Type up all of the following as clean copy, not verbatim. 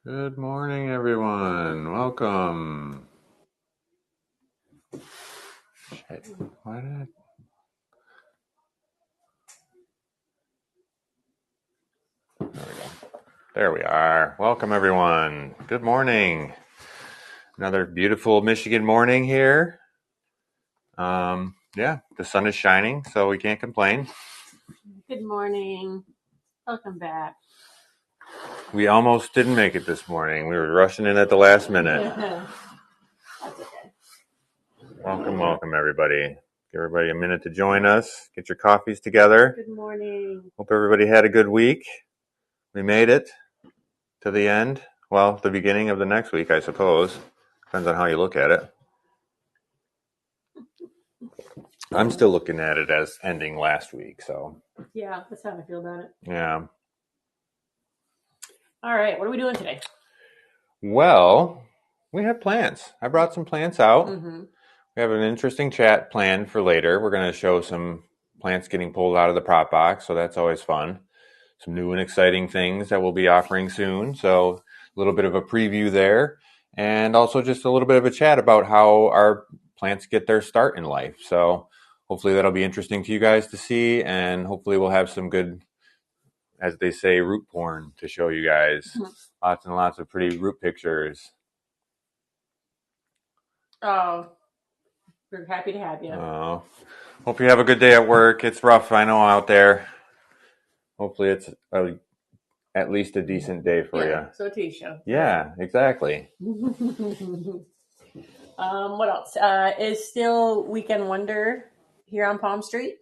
Good morning, everyone. Welcome. Shit. Why did I... There we go. There we are. Welcome, everyone. Good morning. Another beautiful Michigan morning here. Yeah, the sun is shining, so we can't complain. Good morning. Welcome back. We almost didn't make it this morning. We were rushing in at the last minute. That's okay. Welcome, everybody. Give everybody a minute to join us. Get your coffees together. Good morning. Hope everybody had a good week. We made it to the end. Well, the beginning of the next week, I suppose. Depends on how you look at it. I'm still looking at it as ending last week, so. Yeah, that's how I feel about it. Yeah. All right, what are we doing today? Well, we have plants. I brought some plants out. Mm-hmm. We have an interesting chat planned for later. We're going to show some plants getting pulled out of the prop box, so that's always fun. Some new and exciting things that we'll be offering soon. So a little bit of a preview there. And also just a little bit of a chat about how our plants get their start in life. So hopefully that'll be interesting to you guys to see. And hopefully we'll have some good, as they say, root porn to show you guys. Mm-hmm. Lots and lots of pretty root pictures. Oh, we're happy to have you. Hope you have a good day at work. It's rough, I know, out there. Hopefully it's at least a decent day for you. So Tisha. Yeah, exactly. What else? Is still Weekend Wonder here on Palm Street.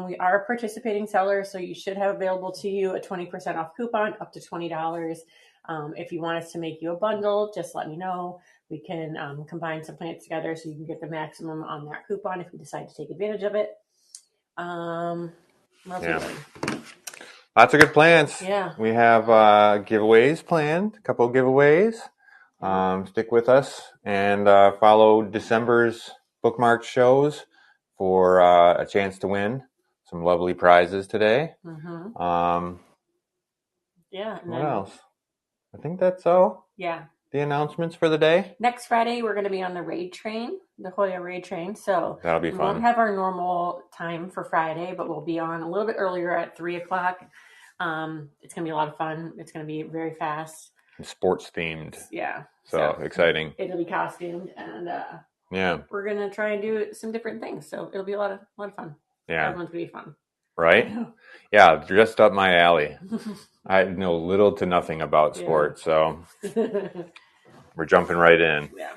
We are a participating seller, so you should have available to you a 20% off coupon up to $20. If you want us to make you a bundle, just let me know. We can combine some plants together so you can get the maximum on that coupon if you decide to take advantage of it. What else are we doing? Lots of good plans. Yeah. We have giveaways planned, a couple of giveaways. Stick with us and follow December's bookmarked shows for a chance to win some lovely prizes today. Mm-hmm. What else? I think that's all. Yeah. The announcements for the day. Next Friday, we're going to be on the raid train, the Hoya raid train. So that'll be fun. We won't have our normal time for Friday, but we'll be on a little bit earlier at 3:00. It's going to be a lot of fun. It's going to be very fast. Sports themed. Yeah. So exciting. It'll be costumed, and yeah, we're going to try and do some different things. So it'll be a lot of fun. Yeah. Everyone's going to be fun. Right? Yeah, just up my alley. I know little to nothing about sports, so we're jumping right in. Yeah.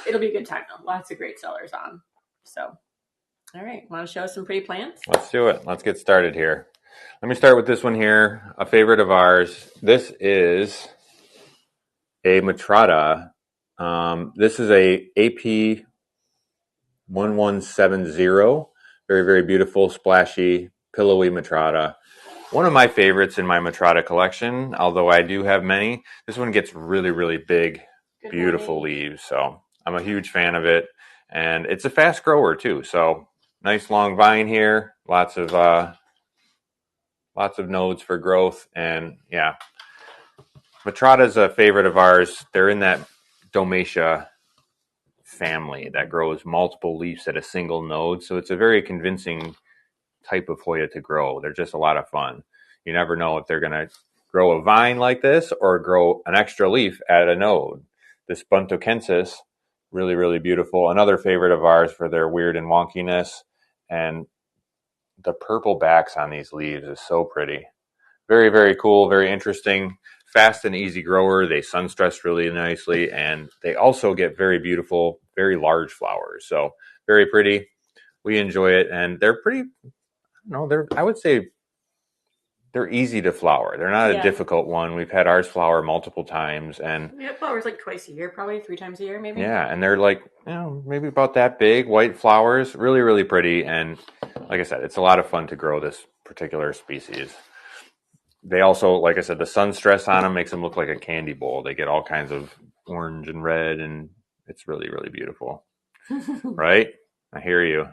It'll be a good time, though. Lots of great sellers on. So, all right. Want to show us some pretty plants? Let's do it. Let's get started here. Let me start with this one here, a favorite of ours. This is a Matrata. This is a AP 1170. Very, very beautiful, splashy, pillowy Matrata. One of my favorites in my Matrata collection, although I do have many. This one gets really, really big, beautiful leaves. So I'm a huge fan of it. And it's a fast grower too. So nice long vine here. Lots of nodes for growth. And yeah, Matrata's a favorite of ours. They're in that Domatia family that grows multiple leaves at a single node. So it's a very convincing type of Hoya to grow. They're just a lot of fun. You never know if they're going to grow a vine like this or grow an extra leaf at a node. This Buntokensis, really, really beautiful. Another favorite of ours for their weird and wonkiness. And the purple backs on these leaves is so pretty. Very, very cool, very interesting. Fast and easy grower. They sun stress really nicely, and they also get very beautiful, very large flowers. So very pretty. We enjoy it, and they're pretty. I would say they're easy to flower. They're not a difficult one. We've had ours flower multiple times, and flowers like twice a year, probably 3 times a year, maybe. Yeah, and they're like maybe about that big, white flowers. Really, really pretty, and like I said, it's a lot of fun to grow this particular species. They also, like I said, the sun stress on them makes them look like a candy bowl. They get all kinds of orange and red, and it's really, really beautiful. Right? I hear you.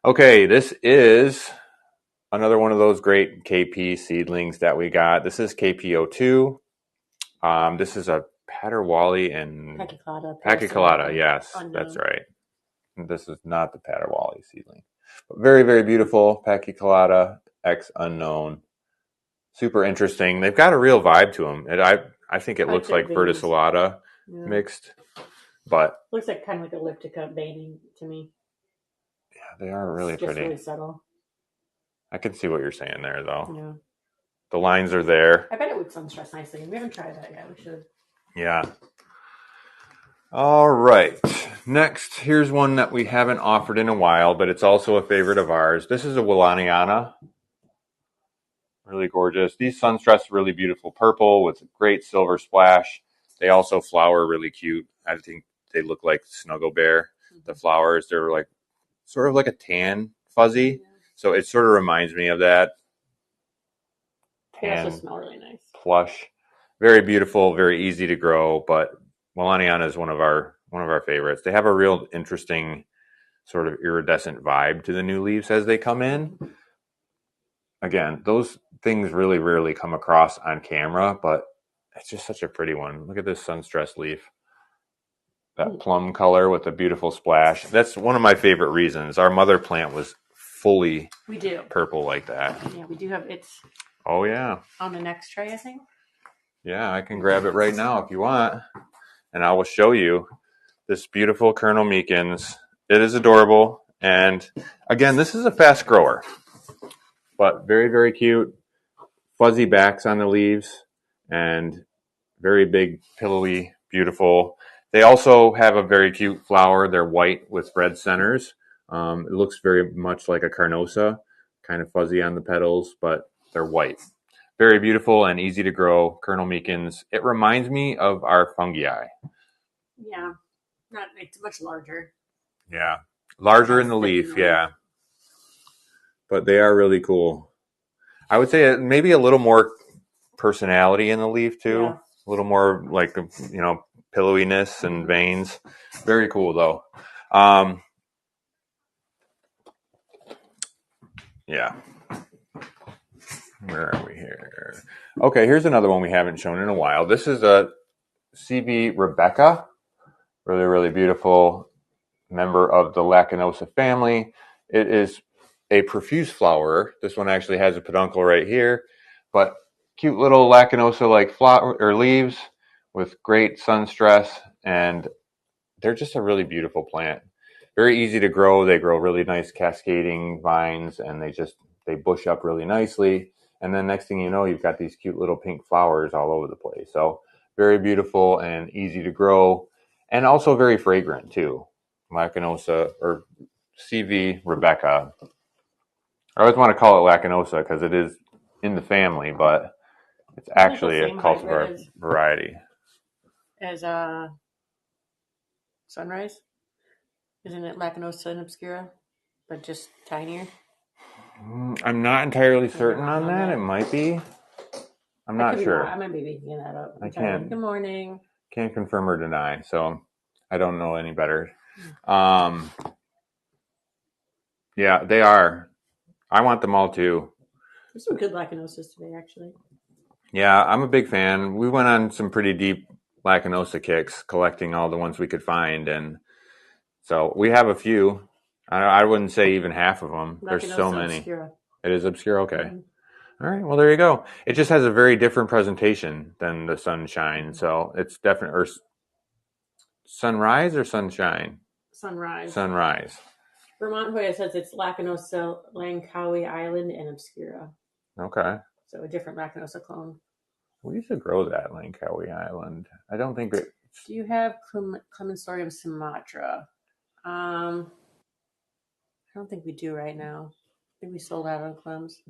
Okay, this is another one of those great KP seedlings that we got. This is KP02. This is a Paterwally and Pachycolata, yes, that's unknown. right. This is not the Paterwally seedling. But very, very beautiful. Pachycolata X unknown. Super interesting. They've got a real vibe to them. I think it looks like verticillata mixed, but looks like kind of like elliptica veining to me. Yeah, they are really pretty. Really subtle. I can see what you're saying there, though. Yeah. The lines are there. I bet it would sunstress nicely. We haven't tried that yet. We should. Yeah. All right. Next, here's one that we haven't offered in a while, but it's also a favorite of ours. This is a Willaniana. Really gorgeous. These sunstress really beautiful purple with a great silver splash. They also flower really cute. I think they look like Snuggle Bear. The flowers, they're like sort of like a tan fuzzy. So it sort of reminds me of that. They also smell really nice. Plush. Very beautiful, very easy to grow, but Willaniana is one of our favorites. They have a real interesting sort of iridescent vibe to the new leaves as they come in. Again, those things really rarely come across on camera, but it's just such a pretty one. Look at this sunstress leaf. That plum color with a beautiful splash. That's one of my favorite reasons. Our mother plant was fully purple like that. Yeah, we do have it's. Oh, yeah. On the next tray, I think. Yeah, I can grab it right now if you want. And I will show you this beautiful Colonel Meekins. It is adorable. And again, this is a fast grower, but very, very cute. Fuzzy backs on the leaves and very big, pillowy, beautiful. They also have a very cute flower. They're white with red centers. It looks very much like a carnosa, kind of fuzzy on the petals, but they're white. Very beautiful and easy to grow. Colonel Meekins. It reminds me of our fungi. Yeah, it's much larger. Yeah, larger in the leaf. Yeah, but they are really cool. I would say maybe a little more personality in the leaf too. Yeah. A little more like pillowiness and veins. Very cool though. Yeah. Where are we here? Okay, here's another one we haven't shown in a while. This is a CV Rebecca. Really, really beautiful member of the Lacanosa family. It is a profuse flower. This one actually has a peduncle right here, but cute little Lacanosa-like flower or leaves with great sun stress, and they're just a really beautiful plant. Very easy to grow. They grow really nice cascading vines, and they bush up really nicely. And then next thing you know, you've got these cute little pink flowers all over the place. So very beautiful and easy to grow, and also very fragrant too. Lacanosa or CV Rebecca. I always want to call it Lacanosa because it is in the family, but it's actually a cultivar variety. As Sunrise, isn't it Lacanosa and Obscura, but just tinier? I'm not entirely certain on that. It might be. I'm not sure. I might be making that up. I can't. Good morning. Can't confirm or deny, so I don't know any better. Yeah, they are. I want them all too. There's some good Lacanosas today, actually. Yeah, I'm a big fan. We went on some pretty deep Lacanosa kicks, collecting all the ones we could find, and so we have a few. I wouldn't say even half of them. Lacanosa There's so many. Obscura. It is Obscura, okay. Mm-hmm. All right, well, there you go. It just has a very different presentation than the Sunshine, so it's definitely or Sunrise or Sunshine? Sunrise. Vermont Hoya says it's Lacanosa, Langkawi Island, and Obscura. Okay. So a different Lacanosa clone. We used to grow that Langkawi Island. I don't think it. Do you have Clemensorium Sumatra? I don't think we do right now. I think we sold out on Clems.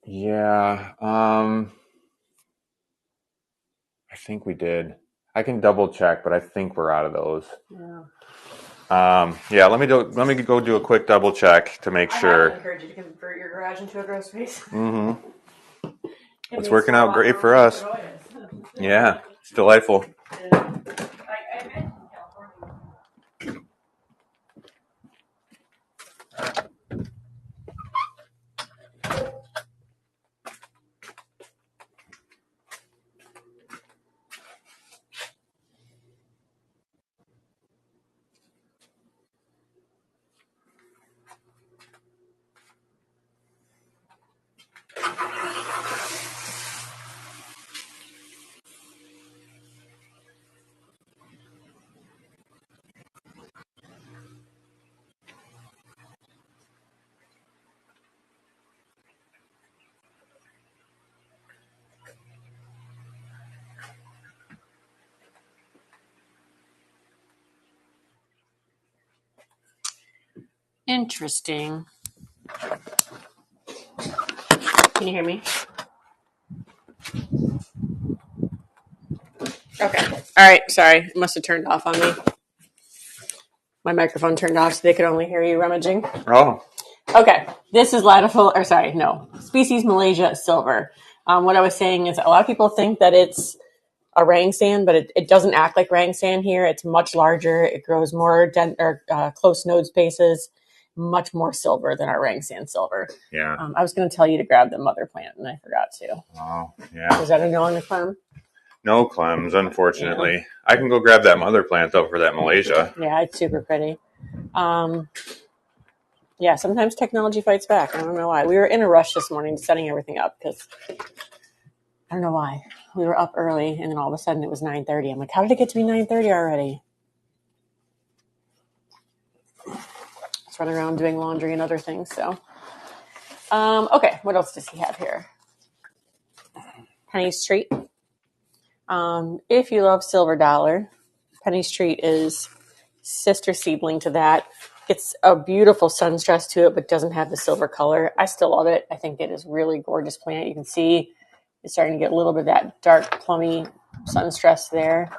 Yeah. I think we did. I can double check, but I think we're out of those. Yeah. Let me go do a quick double check to make sure. I encourage you to convert your garage into a grow space. Mm-hmm. It's working out great for us. Yeah, it's delightful. Interesting. Can you hear me? Okay. All right. Sorry. It must have turned off on me. My microphone turned off so they could only hear you rummaging. Oh. Okay. This is species Malaysia silver. What I was saying is a lot of people think that it's orang sand, but it doesn't act like orang sand here. It's much larger. It grows more close node spaces, much more silver than our orang sand silver. Yeah. I was going to tell you to grab the mother plant, and I forgot to. Oh, yeah. Was that a no on the clem? No clems, unfortunately. Yeah. I can go grab that mother plant, though, for that Malaysia. Yeah, it's super pretty. Yeah, sometimes technology fights back. I don't know why. We were in a rush this morning setting everything up because I don't know why. We were up early, and then all of a sudden it was 9:30. I'm like, how did it get to be 9:30 already? Just running around doing laundry and other things. So, okay, what else does he have here? Penny Street. If you love Silver Dollar, Penny Street is sister seedling to that. It's a beautiful sunstress to it, but doesn't have the silver color. I still love it. I think it is really gorgeous plant. You can see it's starting to get a little bit of that dark plummy sunstress there.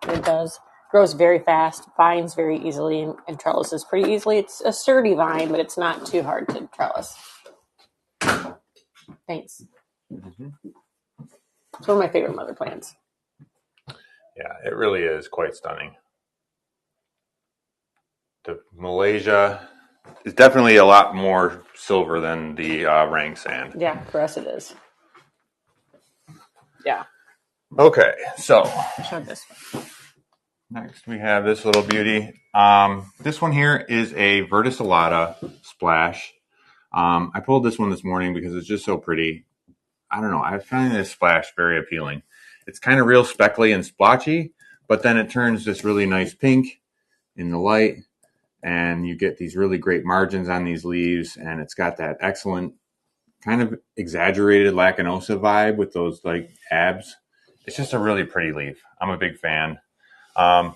It does. Grows very fast, vines very easily, and trellises pretty easily. It's a sturdy vine, but it's not too hard to trellis. Thanks. Mm-hmm. It's one of my favorite mother plants. Yeah, it really is quite stunning. The Malaysia is definitely a lot more silver than the orang sand. Yeah, for us it is. Yeah. Okay, so show this one. Next we have this little beauty. This one here is a verticillata splash. I pulled this one this morning because it's just so pretty. I don't know. I find this splash very appealing. It's kind of real speckly and splotchy, but then it turns this really nice pink in the light, and you get these really great margins on these leaves, and it's got that excellent kind of exaggerated lacanosa vibe with those like abs. It's just a really pretty leaf. I'm a big fan. I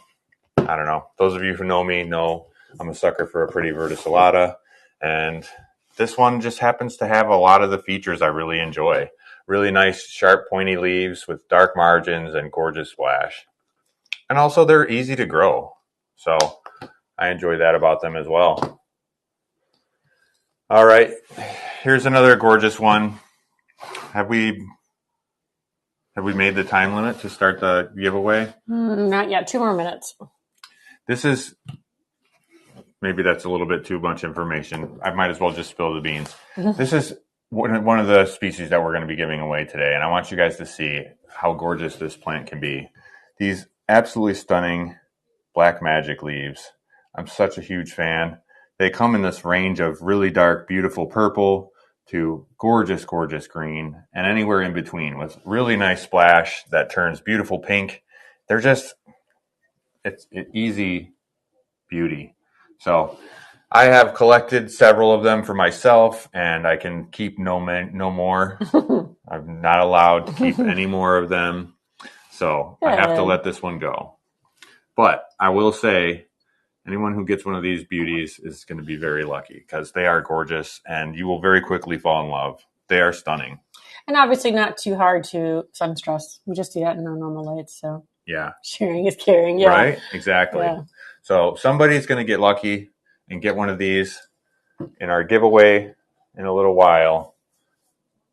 don't know. Those of you who know me know I'm a sucker for a pretty verticillata, and this one just happens to have a lot of the features I really enjoy. Really nice, sharp, pointy leaves with dark margins and gorgeous splash. And also they're easy to grow. So I enjoy that about them as well. All right, here's another gorgeous one. Have we made the time limit to start the giveaway? Not yet. 2 more minutes. This is, maybe that's a little bit too much information. I might as well just spill the beans. This is one of the species that we're going to be giving away today, and I want you guys to see how gorgeous this plant can be. These absolutely stunning black magic leaves. I'm such a huge fan. They come in this range of really dark, beautiful purple to gorgeous, gorgeous green, and anywhere in between with really nice splash that turns beautiful pink. They're just, it's easy beauty. So I have collected several of them for myself, and I can keep no more. I'm not allowed to keep any more of them. So I have to let this one go. But I will say, anyone who gets one of these beauties is going to be very lucky because they are gorgeous, and you will very quickly fall in love. They are stunning. And obviously not too hard to sunstress. We just do that in our normal lights. So yeah, sharing is caring. Yeah. Right? Exactly. Yeah. So somebody's going to get lucky and get one of these in our giveaway in a little while.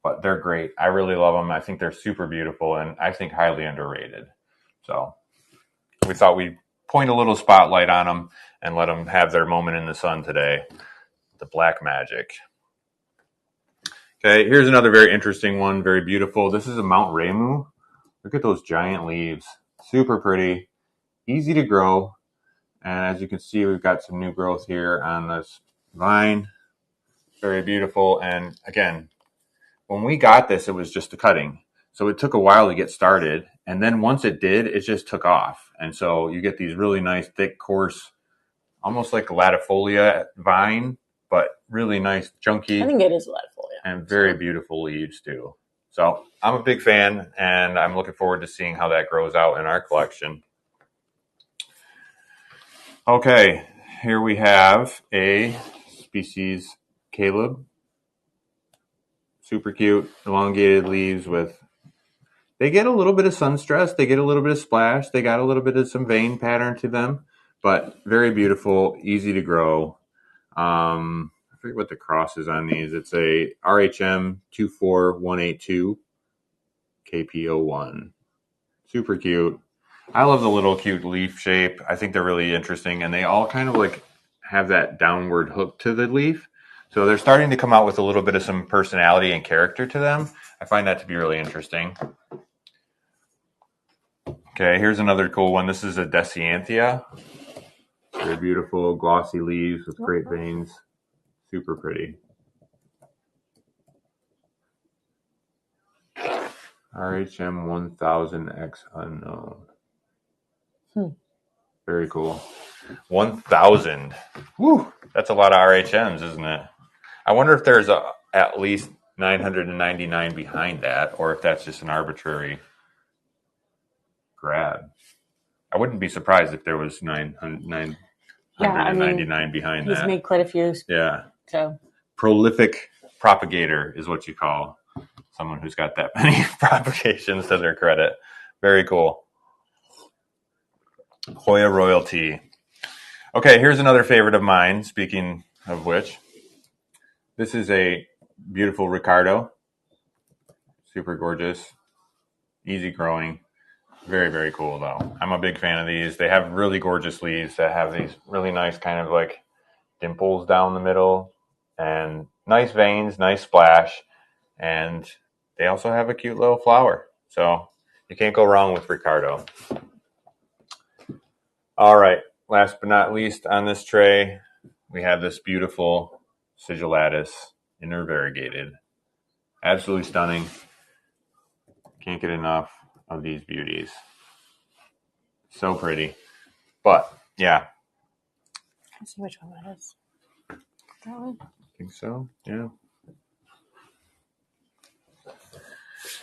But they're great. I really love them. I think they're super beautiful, and I think highly underrated. So we thought we'd point a little spotlight on them and let them have their moment in the sun today. The black magic. Okay, here's another very interesting one. Very beautiful. This is a Mount Remu. Look at those giant leaves. Super pretty. Easy to grow. And as you can see, we've got some new growth here on this vine. Very beautiful. And again, when we got this, it was just a cutting. So it took a while to get started. And then once it did, it just took off. And so you get these really nice, thick, coarse, almost like a latifolia vine, but really nice, chunky. I think it is latifolia. And very beautiful leaves too. So I'm a big fan, and I'm looking forward to seeing how that grows out in our collection. Okay, here we have a species Caleb. Super cute, elongated leaves with, they get a little bit of sun stress, they get a little bit of splash, they got a little bit of some vein pattern to them, but very beautiful, easy to grow. I forget what the cross is on these. It's a RHM 24182 KPO1. Super cute. I love the little cute leaf shape. I think they're really interesting, and they all kind of like have that downward hook to the leaf. So they're starting to come out with a little bit of some personality and character to them. I find that to be really interesting. Okay, here's another cool one. This is a Decianthia. Very beautiful, glossy leaves with great veins. Super pretty. RHM 1000X unknown. Very cool. 1000. Woo! That's a lot of RHMs, isn't it? I wonder if there's at least 999 behind that, or if that's just an arbitrary grab. I wouldn't be surprised if there was 999 behind that. He's made quite a few. Yeah. So prolific propagator is what you call someone who's got that many propagations to their credit. Very cool. Hoya royalty. Okay, here's another favorite of mine, speaking of which. This is a beautiful Ricardo. Super gorgeous. Easy growing. Very, very cool, though. I'm a big fan of these. They have really gorgeous leaves that have these really nice kind of like dimples down the middle and nice veins, nice splash. And they also have a cute little flower. So you can't go wrong with Ricardo. All right. Last but not least on this tray, we have this beautiful Sigillatus intervariegated. Absolutely stunning. Can't get enough of these beauties. So pretty. But, yeah. Let's see which one that is. That one? I think so, yeah.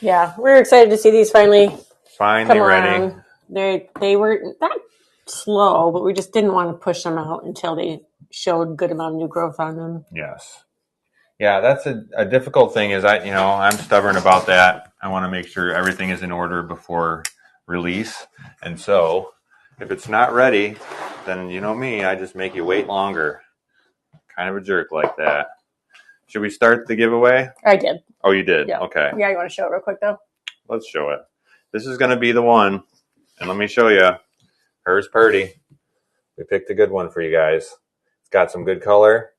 Yeah, we're excited to see these finally Finally ready. They were not slow, but we just didn't want to push them out until they showed good amount of new growth on them. Yes. Yeah, that's a difficult thing is I'm stubborn about that. I want to make sure everything is in order before release. And so if it's not ready, then you know me, I just make you wait longer. Kind of a jerk like that. Should we start the giveaway? I did. Oh, you did? Yeah. Okay. Yeah, you want to show it real quick, though? Let's show it. This is going to be the one. And let me show you. Hers Purdy. We picked a good one for you guys. It's got some good color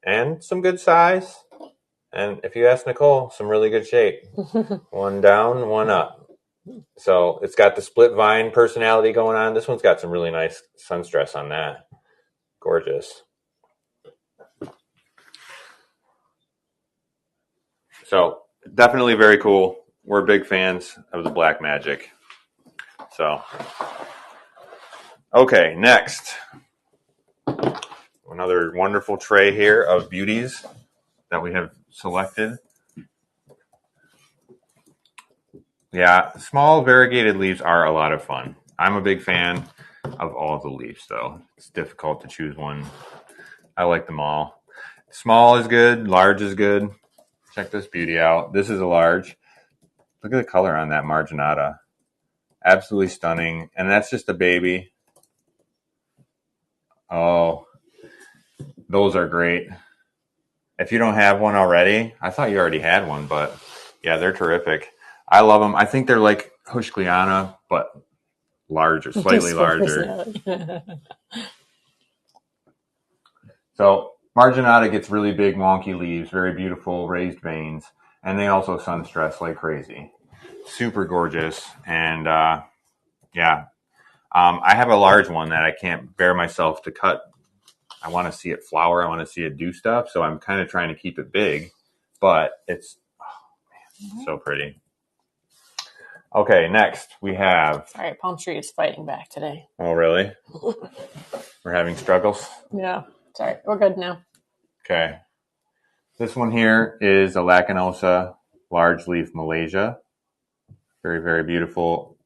and some good size. And if you ask Nicole, some really good shape. One down, one up. So it's got the split vine personality going on. This one's got some really nice sun stress on that. Gorgeous. So definitely very cool. We're big fans of the Black Magic. So, okay, next. Another wonderful tray here of beauties that we have selected. Yeah, small variegated leaves are a lot of fun. I'm a big fan of all the leaves, though. It's difficult to choose one. I like them all. Small is good. Large is good. Check this beauty out. This is a large. Look at the color on that marginata. Absolutely stunning. And that's just a baby. Oh, those are great. If you don't have one already, I thought you already had one, but yeah, they're terrific. I love them. I think they're like Hushkliana, but larger, slightly larger. So marginata gets really big, wonky leaves, very beautiful, raised veins, and they also sun stress like crazy. Super gorgeous, and yeah. I have a large one that I can't bear myself to cut. I want to see it flower. I want to see it do stuff, so I'm kind of trying to keep it big, but it's so pretty. Okay, next we have... All right, Palm Street is fighting back today. Oh, really? We're having struggles? Yeah. Sorry, we're good now. Okay. This one here is a Lacanosa large leaf Malaysia. Very, very beautiful.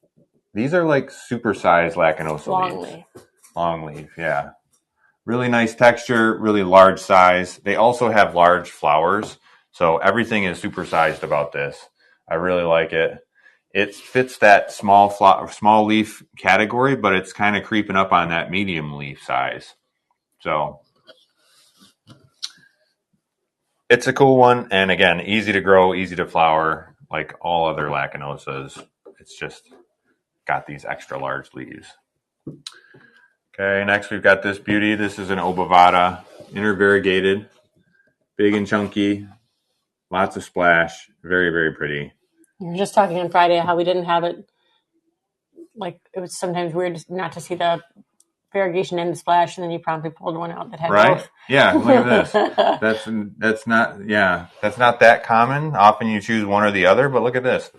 These are like supersized Lacanosa leaves. Long leaf. Long leaf, yeah. Really nice texture, really large size. They also have large flowers, so everything is supersized about this. I really like it. It fits that small leaf category, but it's kind of creeping up on that medium leaf size. So it's a cool one, and again, easy to grow, easy to flower, like all other lacunosas. It's just got these extra large leaves. Okay, next we've got this beauty. This is an obovata, intervariegated, big and chunky, lots of splash, very, very pretty. We were just talking on Friday how we didn't have it. Like, it was sometimes weird not to see the variegation and the splash, and then you promptly pulled one out that had both. Yeah, look at this. That's not that common. Often you choose one or the other, but look at this.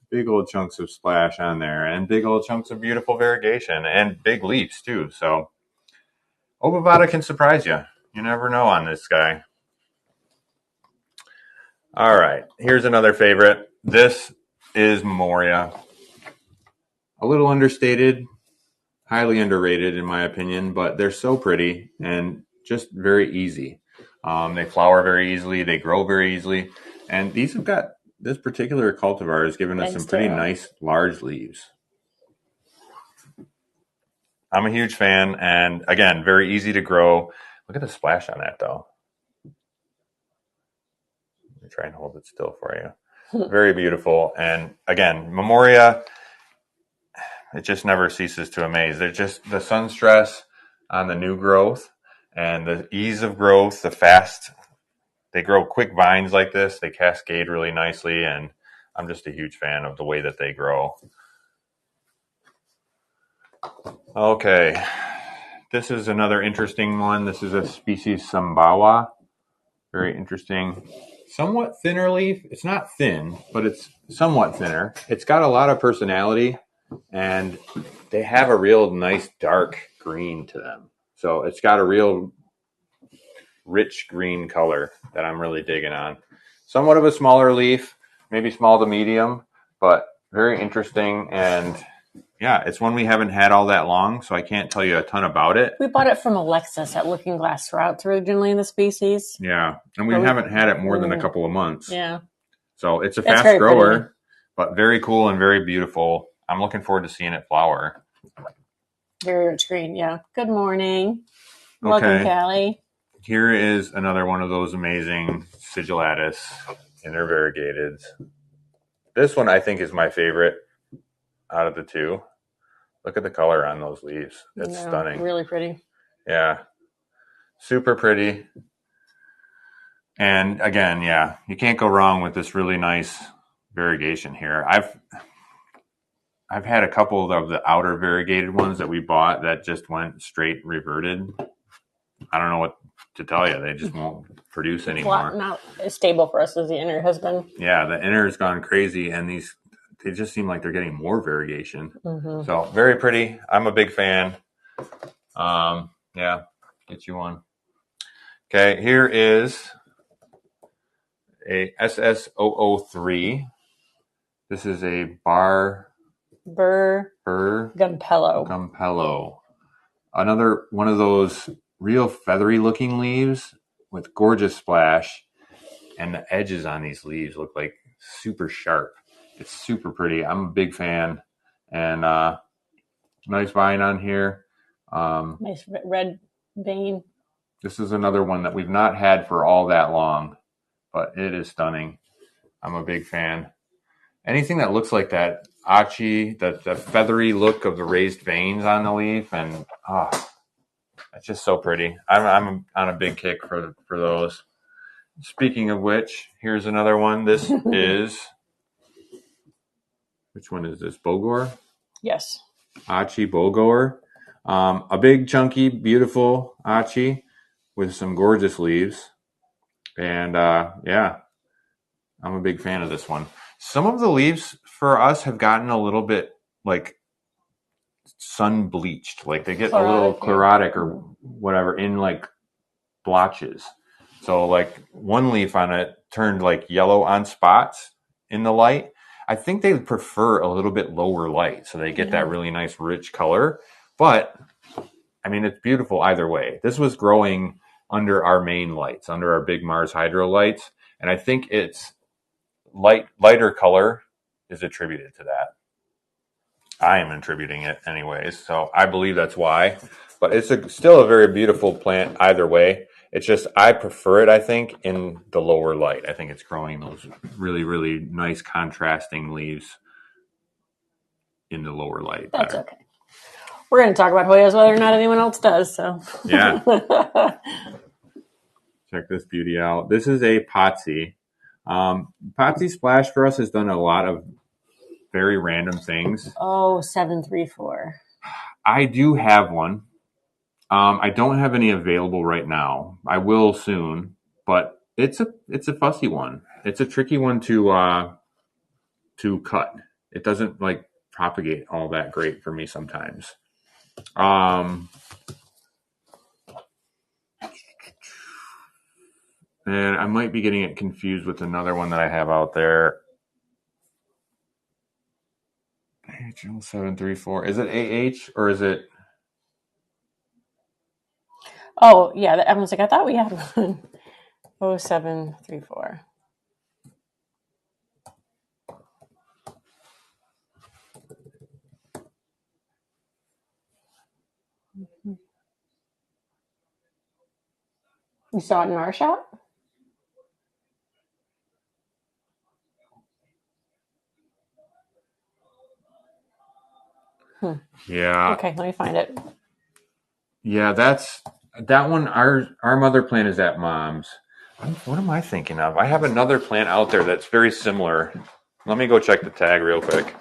Big old chunks of splash on there, and big old chunks of beautiful variegation, and big leaves too. So obovata can surprise you. You never know on this guy. All right, here's another favorite. This is Memoria. A little understated, highly underrated in my opinion, but they're so pretty and just very easy. They flower very easily, they grow very easily, and these have got, this particular cultivar has given us some pretty nice large leaves. I'm a huge fan, and again, very easy to grow. Look at the splash on that though. Let me try and hold it still for you. Very beautiful, and again, Memoria, it just never ceases to amaze. They're just the sun stress on the new growth and the ease of growth, the fast, they grow quick vines like this. They cascade really nicely, and I'm just a huge fan of the way that they grow. Okay, this is another interesting one. This is a species Sambawa. Very interesting. Somewhat thinner leaf. It's not thin, but it's somewhat thinner. It's got a lot of personality, and they have a real nice dark green to them. So it's got a real rich green color that I'm really digging on. Somewhat of a smaller leaf, maybe small to medium, but very interesting. And yeah, it's one we haven't had all that long, so I can't tell you a ton about it. We bought it from Alexis at Looking Glass Sprouts originally in the species. Yeah, and we haven't had it more than a couple of months. Yeah. So it's a fast grower, pretty, but very cool and very beautiful. I'm looking forward to seeing it flower. Very rich green, yeah. Good morning. Welcome, Callie. Here is another one of those amazing sigillatus intervariegateds. This one I think is my favorite out of the two. Look at the color on those leaves. It's stunning. Really pretty. Yeah. Super pretty. And again, yeah, you can't go wrong with this really nice variegation here. I've had a couple of the outer variegated ones that we bought that just went straight reverted. I don't know what to tell you. They just won't produce anymore. Not as stable for us as the inner has been. Yeah, the inner has gone crazy, and these, they just seem like they're getting more variegation. Mm-hmm. So very pretty. I'm a big fan. Yeah, get you one. Okay, here is a SS003. This is a Burr Gumpello. Another one of those real feathery looking leaves with gorgeous splash, and the edges on these leaves look like super sharp. It's super pretty. I'm a big fan, and nice vine on here. Nice red vein. This is another one that we've not had for all that long, but it is stunning. I'm a big fan. Anything that looks like that achi, the feathery look of the raised veins on the leaf, and it's just so pretty. I'm on a big kick for those. Speaking of which, here's another one. This is, which one is this? Bogor? Yes. Achi Bogor. A big, chunky, beautiful achi with some gorgeous leaves. And yeah, I'm a big fan of this one. Some of the leaves for us have gotten a little bit like sun bleached. Like they get a little chlorotic or whatever in like blotches. So like one leaf on it turned like yellow on spots in the light. I think they prefer a little bit lower light so they get that really nice rich color. But I mean, it's beautiful either way. This was growing under our main lights, under our big Mars Hydro lights, and I think its lighter color is attributed to that. I am attributing it anyways, so I believe that's why. But it's still a very beautiful plant either way. It's just I prefer it, I think, in the lower light. I think it's growing those really, really nice contrasting leaves in the lower light That's better. okay. We're going to talk about Hoyas whether or not anyone else does. So Yeah. Check this beauty out. This is a Potsy. Potsy Splash for us has done a lot of very random things. 0734. I do have one. I don't have any available right now. I will soon, but it's a fussy one. It's a tricky one to cut. It doesn't like propagate all that great for me sometimes. And I might be getting it confused with another one that I have out there. HL734. Is it AH or is it? Oh, yeah. I was like, I thought we had one. 0734. You saw it in our shop? Yeah. Okay, let me find it. Yeah, that one. Our mother plant is at mom's. What am I thinking of? I have another plant out there that's very similar. Let me go check the tag real quick.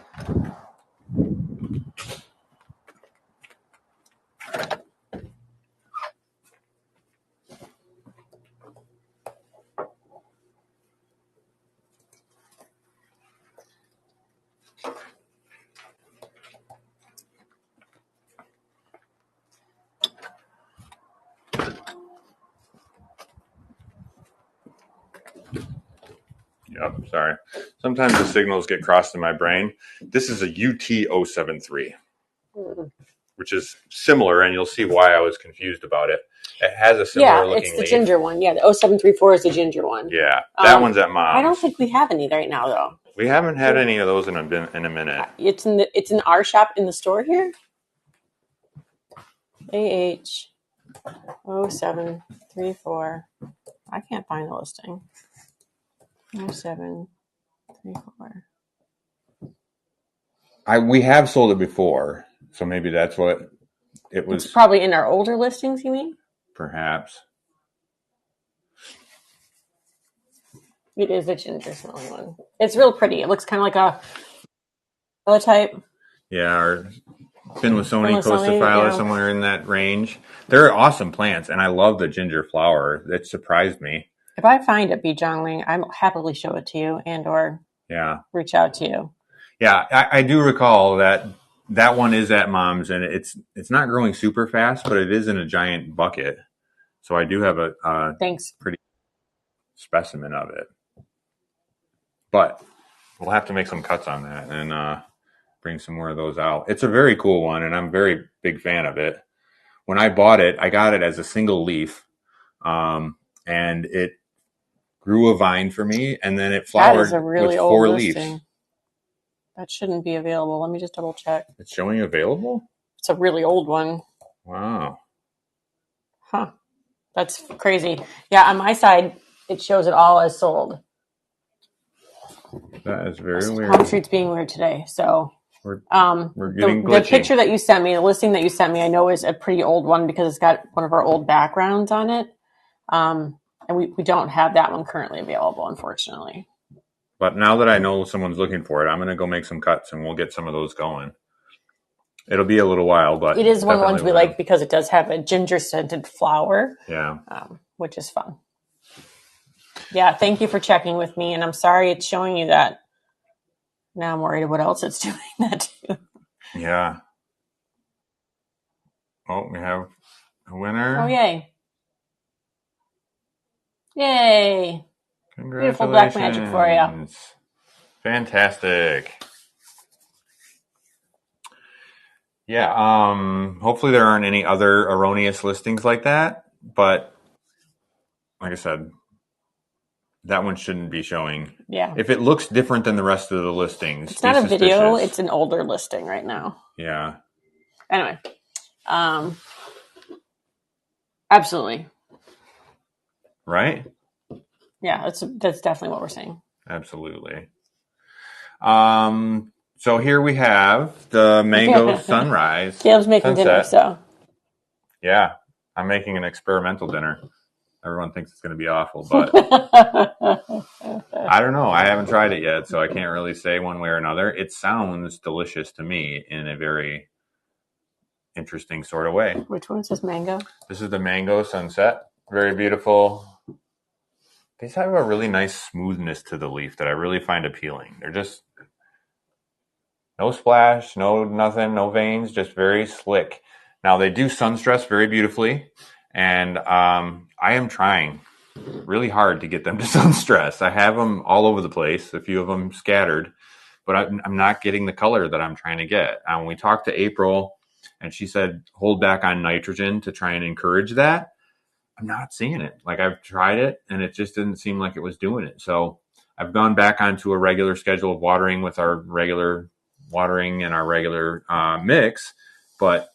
Yep, sorry. Sometimes the signals get crossed in my brain. This is a UT073, which is similar, and you'll see why I was confused about it. It has a similar looking it's the leaf. ginger one. Yeah, the 0734 is the ginger one. Yeah, that one's at mom's. I don't think we have any right now, though. We haven't had any of those in a minute. It's in our shop in the store here. AH 0734. I can't find the listing. 0734. We have sold it before, so maybe that's what it was. It's probably in our older listings, you mean? Perhaps. It is a ginger smelling one. It's real pretty. It looks kind of like a type. Yeah, or Finlassoni, Finlassoni, Costophila, yeah. somewhere in that range. They're awesome plants, and I love the ginger flower. It surprised me. If I find it, Bijongling, I'll happily show it to you and or reach out to you. Yeah, I do recall that one is at mom's, and it's not growing super fast, but it is in a giant bucket. So I do have a pretty specimen of it. But we'll have to make some cuts on that and bring some more of those out. It's a very cool one, and I'm a very big fan of it. When I bought it, I got it as a single leaf, and it grew a vine for me, and then it flowered that is a really with old 4 listing. leaves. That shouldn't be available. Let me just double check. It's showing available? It's a really old one. Wow. Huh. That's crazy. Yeah, on my side, it shows it all as sold. That is very weird. Palm Street's being weird today. So we're getting glitchy. The picture that you sent me, the listing that you sent me, I know is a pretty old one because it's got one of our old backgrounds on it. And we don't have that one currently available, unfortunately. But now that I know someone's looking for it, I'm going to go make some cuts and we'll get some of those going. It'll be a little while, but it is one of the ones we like because it does have a ginger scented flower. Yeah. Which is fun. Yeah, thank you for checking with me, and I'm sorry it's showing you that. Now I'm worried what else it's doing that too. Yeah. Oh, we have a winner. Oh, yay. Yay. Congratulations. Beautiful black magic for you. Fantastic. Yeah. Hopefully there aren't any other erroneous listings like that. But like I said, that one shouldn't be showing. Yeah. If it looks different than the rest of the listings, It's be not a video. suspicious. It's an older listing right now. Yeah. Anyway, absolutely. Right? Yeah, that's definitely what we're saying. Absolutely. So here we have the mango sunrise. Caleb's making dinner, sunset. so. Yeah. I'm making an experimental dinner. Everyone thinks it's going to be awful, but I don't know. I haven't tried it yet, so I can't really say one way or another. It sounds delicious to me in a very interesting sort of way. Which one's this mango? This is the mango sunset. Very beautiful. These have a really nice smoothness to the leaf that I really find appealing. They're just no splash, no nothing, no veins, just very slick. Now they do sun stress very beautifully, and I am trying really hard to get them to sun stress. I have them all over the place, a few of them scattered, but I'm not getting the color that I'm trying to get. When we talked to April, and she said hold back on nitrogen to try and encourage that, I'm not seeing it. Like I've tried it, and it just didn't seem like it was doing it. So I've gone back onto a regular schedule of watering with our regular watering and our regular mix, but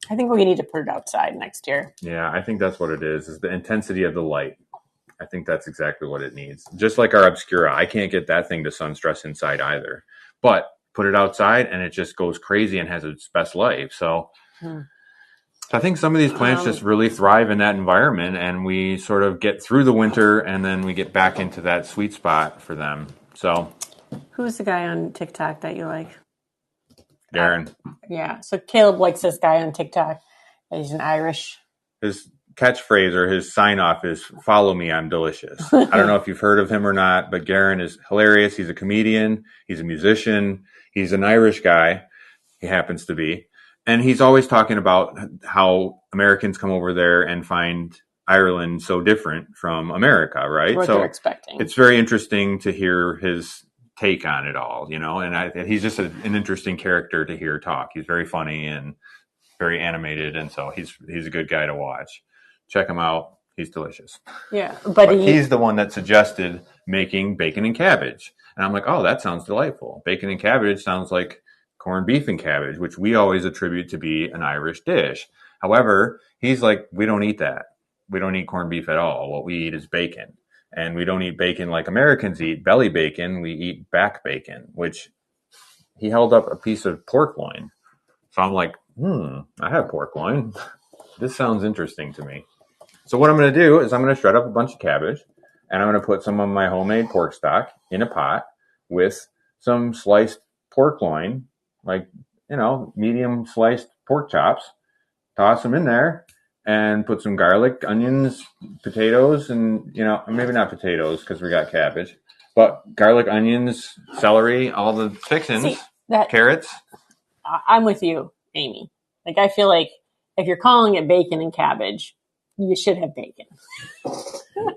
I think we need to put it outside next year. yeah, I think that's what it is the intensity of the light. I think that's exactly what it needs. Just like our Obscura, I can't get that thing to sun stress inside either. But put it outside and it just goes crazy and has its best life. So I think some of these plants just really thrive in that environment, and we sort of get through the winter and then we get back into that sweet spot for them. So who's the guy on TikTok that you like? Darren. Yeah. So Caleb likes this guy on TikTok. He's an Irish. His catchphrase or his sign off is "Follow me, I'm delicious." I don't know if you've heard of him or not, but Garen is hilarious. He's a comedian. He's a musician. He's an Irish guy. He happens to be, and he's always talking about how Americans come over there and find Ireland so different from America, right? What so they're expecting. It's very interesting to hear his take on it all, you know. And he's just an interesting character to hear talk. He's very funny and very animated, and so he's a good guy to watch. Check him out. He's delicious. Yeah, but he's the one that suggested making bacon and cabbage, and I'm like, oh, that sounds delightful. Bacon and cabbage sounds like corned beef and cabbage, which we always attribute to be an Irish dish. However, he's like, we don't eat that. We don't eat corned beef at all. What we eat is bacon, and we don't eat bacon like Americans eat belly bacon. We eat back bacon, which he held up a piece of pork loin. So I'm like, I have pork loin. This sounds interesting to me. So what I'm going to do is I'm going to shred up a bunch of cabbage, and I'm going to put some of my homemade pork stock in a pot with some sliced pork loin, like, medium sliced pork chops, toss them in there, and put some garlic, onions, potatoes, and, maybe not potatoes because we got cabbage, but garlic, onions, celery, all the fixings, carrots. I'm with you, Amy. Like, I feel like if you're calling it bacon and cabbage, you should have bacon.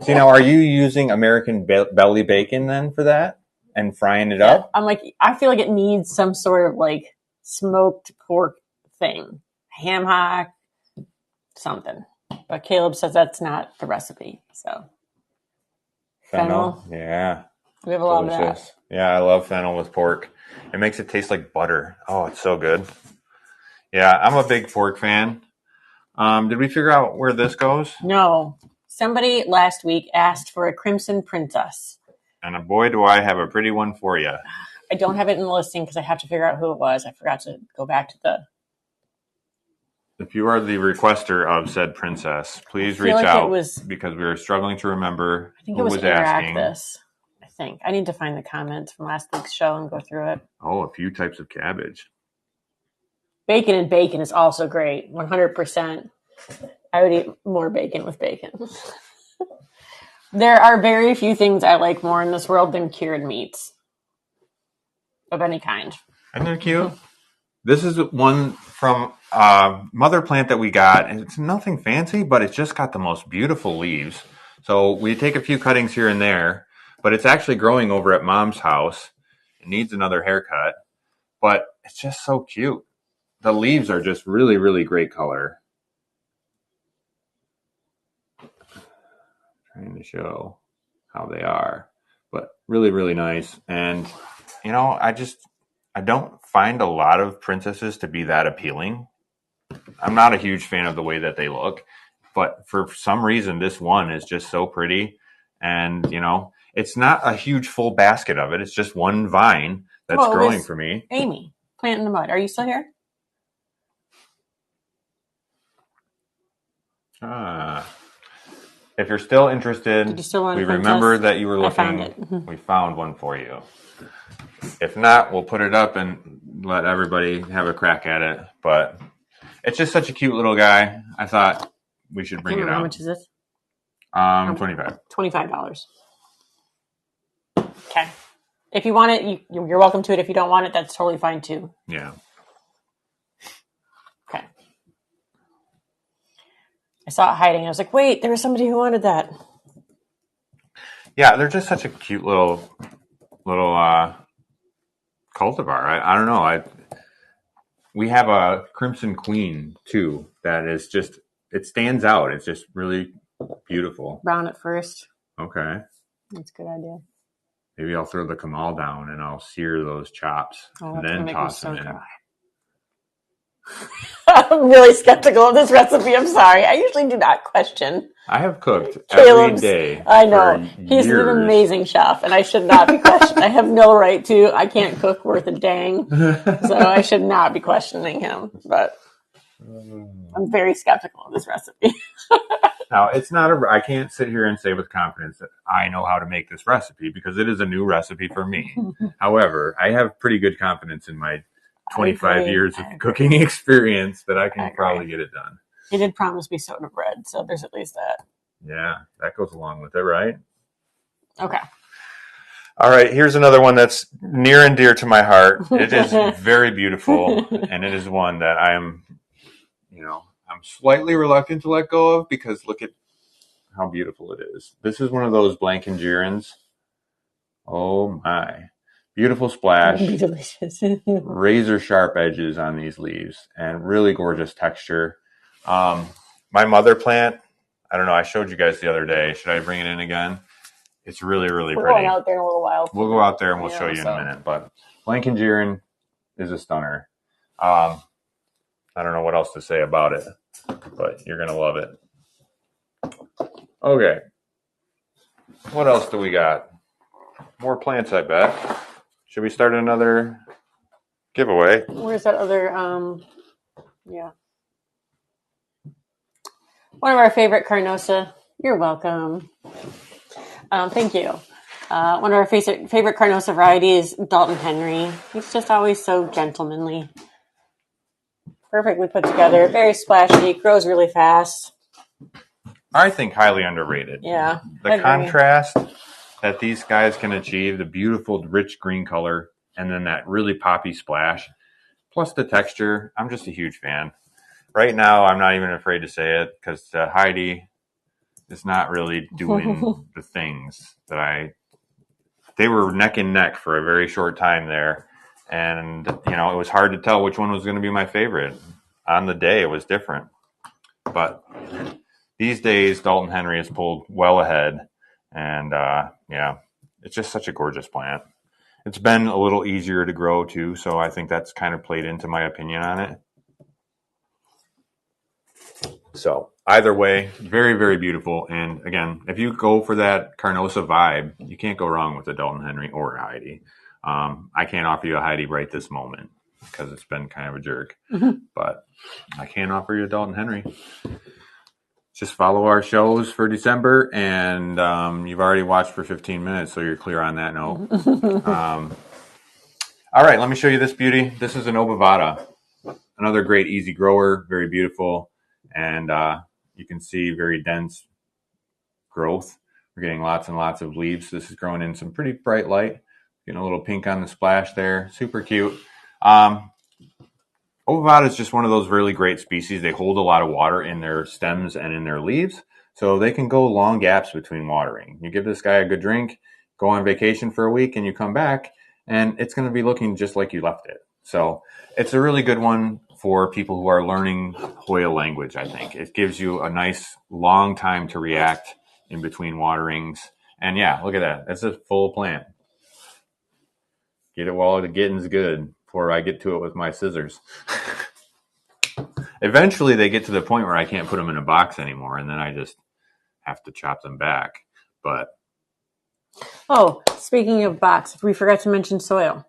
See, now, are you using American belly bacon then for that and frying it up? I'm like, I feel like it needs some sort of like smoked pork thing, ham hock, something. But Caleb says that's not the recipe. So fennel, yeah, we have a lot of that. Yeah, I love fennel with pork. It makes it taste like butter. Oh, it's so good. Yeah, I'm a big pork fan. Did we figure out where this goes? No. Somebody last week asked for a Crimson Princess. And boy, do I have a pretty one for you. I don't have it in the listing because I have to figure out who it was. I forgot to go back to the... If you are the requester of said princess, please reach out because we were struggling to remember who was asking. I think. I need to find the comments from last week's show and go through it. Oh, a few types of cabbage. Bacon and bacon is also great. 100%. I would eat more bacon with bacon. There are very few things I like more in this world than cured meats of any kind. Isn't that cute? This is one from mother plant that we got. And it's nothing fancy, but it's just got the most beautiful leaves. So we take a few cuttings here and there, but it's actually growing over at Mom's house. It needs another haircut, but it's just so cute. the leaves are just really, really great color. Trying to show how they are, but really, really nice. And, you know, I don't find a lot of princesses to be that appealing. I'm not a huge fan of the way that they look, but for some reason, this one is just so pretty. And, you know, it's not a huge full basket of it. It's just one vine that's growing for me. Amy, Plant in the Mud. Are you still here? If you're still interested, Did you still want we a princess? remember that you were looking. I found it. We found one for you. If not, we'll put it up and let everybody have a crack at it. But it's just such a cute little guy. I thought we should bring it out. How much is this? $25. $25. Okay. If you want it, you're welcome to it. If you don't want it, that's totally fine too. Yeah. Okay. I saw it hiding. I was like, wait, there was somebody who wanted that. Yeah, they're just such a cute little cultivar. I don't know. We have a Crimson Queen too that is just, it stands out. It's just really beautiful. Brown at first. Okay. That's a good idea. Maybe I'll throw the Kamal down and I'll sear those chops and then toss them in. I'm really skeptical of this recipe. I'm sorry. I usually do not question. I have cooked every day. I know. He's an amazing chef, and I should not be questioned. I have no right to. I can't cook worth a dang. So I should not be questioning him. But I'm very skeptical of this recipe. Now, it's not I can't sit here and say with confidence that I know how to make this recipe because it is a new recipe for me. However, I have pretty good confidence in my 25 years of cooking experience that I can probably get it done. He did promise me soda bread, so there's at least that. Yeah, that goes along with it, right? Okay. All right, here's another one that's near and dear to my heart. It is very beautiful, and it is one that I'm slightly reluctant to let go of because look at how beautiful it is. This is one of those Blankengierens. Oh my. Beautiful splash. Delicious. Razor sharp edges on these leaves and really gorgeous texture. My mother plant, I don't know, I showed you guys the other day. Should I bring it in again? It's really, really pretty. We're going out there in a little while. We'll go out there and we'll show you in a minute. But Blankengieren is a stunner. I don't know what else to say about it, but you're going to love it. Okay. What else do we got? More plants, I bet. Should we start another giveaway? Where's that other, yeah. One of our favorite Carnosa. You're welcome. Thank you. One of our favorite Carnosa varieties, Dalton Henry. He's just always so gentlemanly. Perfectly put together. Very splashy. Grows really fast. I think highly underrated. Yeah. The contrast that these guys can achieve, the beautiful, rich green color, and then that really poppy splash, plus the texture. I'm just a huge fan. Right now, I'm not even afraid to say it because Heidi is not really doing the things that they were neck and neck for a very short time there. And, it was hard to tell which one was going to be my favorite. On the day, it was different. But these days, Dalton Henry has pulled well ahead. And, it's just such a gorgeous plant. It's been a little easier to grow, too. So I think that's kind of played into my opinion on it. So either way, very, very beautiful. And again, if you go for that Carnosa vibe, you can't go wrong with a Dalton Henry or a Heidi. I can't offer you a Heidi right this moment because it's been kind of a jerk. But I can offer you a Dalton Henry. Just follow our shows for December, and you've already watched for 15 minutes, so you're clear on that note. All right, let me show you this beauty. This is an Obovata, another great easy grower, very beautiful, and you can see very dense growth. We're getting lots and lots of leaves. This is growing in some pretty bright light. Getting a little pink on the splash there. Super cute. Ovovata is just one of those really great species. They hold a lot of water in their stems and in their leaves, so they can go long gaps between watering. You give this guy a good drink, go on vacation for a week, and you come back, and it's going to be looking just like you left it. So it's a really good one for people who are learning Hoya language, I think. It gives you a nice long time to react in between waterings. And yeah, look at that. That's a full plant. Get it while the getting's good before I get to it with my scissors. Eventually, they get to the point where I can't put them in a box anymore, and then I just have to chop them back. But speaking of box, we forgot to mention soil.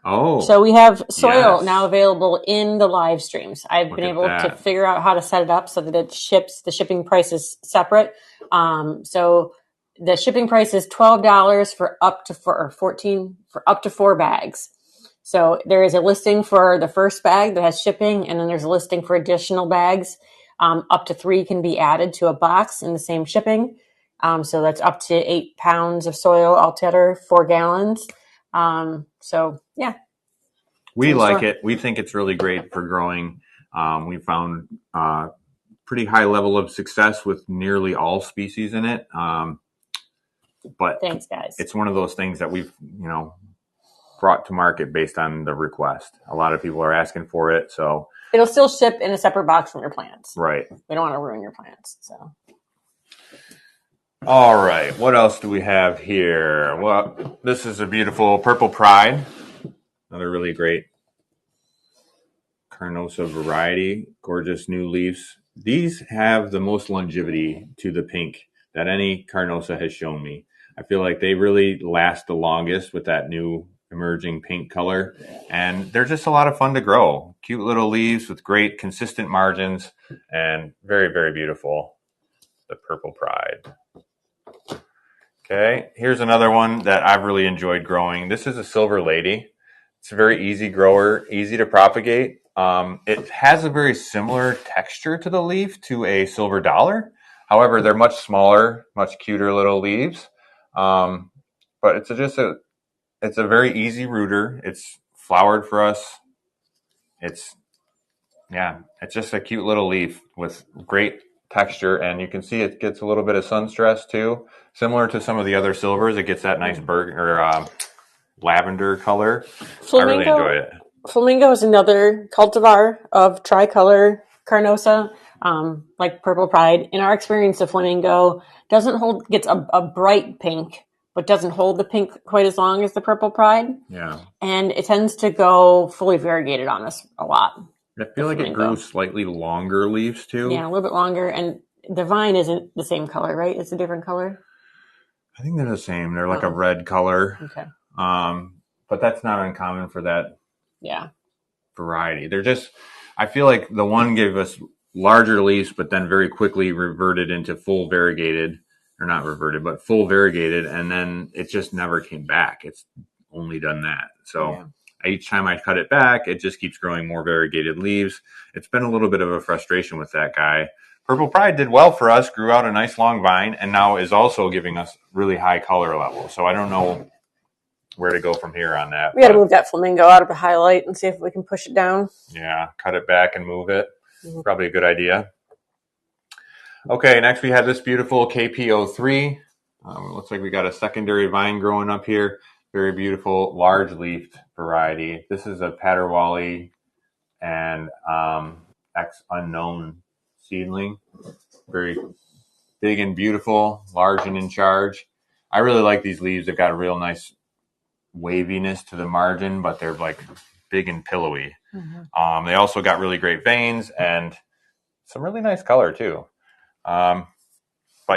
oh, so we have soil now available in the live streams. I've been able to figure out how to set it up so that it ships. The shipping price is separate. So the shipping price is $12 for up to four bags. So there is a listing for the first bag that has shipping, and then there's a listing for additional bags. Up to 3 can be added to a box in the same shipping. So that's up to 8 pounds of soil altogether, 4 gallons. So yeah, we like it. We think it's really great for growing. We found pretty high level of success with nearly all species in it. But thanks, guys. It's one of those things that we've, brought to market based on the request. A lot of people are asking for it, so it'll still ship in a separate box from your plants. Right. We don't want to ruin your plants. So. All right. What else do we have here? Well, this is a beautiful Purple Pride. Another really great Carnosa variety. Gorgeous new leaves. These have the most longevity to the pink that any Carnosa has shown me. I feel like they really last the longest with that new emerging pink color, and they're just a lot of fun to grow. Cute little leaves with great consistent margins, and very, very beautiful. The Purple Pride. Okay, here's another one that I've really enjoyed growing. This is a Silver Lady. It's a very easy grower, easy to propagate. It has a very similar texture to the leaf to a Silver Dollar. However, they're much smaller, much cuter little leaves. But it's a very easy rooter. It's flowered for us. It's just a cute little leaf with great texture, and you can see it gets a little bit of sun stress too. Similar to some of the other silvers, it gets that nice lavender color. Flamingo, I really enjoy it. Flamingo is another cultivar of tricolor Carnosa, like Purple Pride. In our experience, the Flamingo gets a bright pink, but doesn't hold the pink quite as long as the Purple Pride. Yeah. And it tends to go fully variegated on us a lot. I feel like it grew slightly longer leaves too. Yeah, a little bit longer. And the vine isn't the same color, right? It's a different color. I think they're the same. They're like a red color. Okay. But that's not uncommon for that variety. They're just, I feel like the one gave us larger leaves, but then very quickly reverted into full variegated, or not reverted, but full variegated. And then it just never came back. It's only done that. So each time I cut it back, it just keeps growing more variegated leaves. It's been a little bit of a frustration with that guy. Purple Pride did well for us, grew out a nice long vine, and now is also giving us really high color levels. So I don't know where to go from here on that. We got to move that Flamingo out of the highlight and see if we can push it down. Yeah, cut it back and move it. Mm-hmm. Probably a good idea. Okay, next we have this beautiful KP03. Looks like we got a secondary vine growing up here. Very beautiful, large-leafed variety. This is a Paterwally and X unknown seedling. Very big and beautiful, large and in charge. I really like these leaves. They've got a real nice waviness to the margin, but they're like big and pillowy. Mm-hmm. They also got really great veins and some really nice color too. But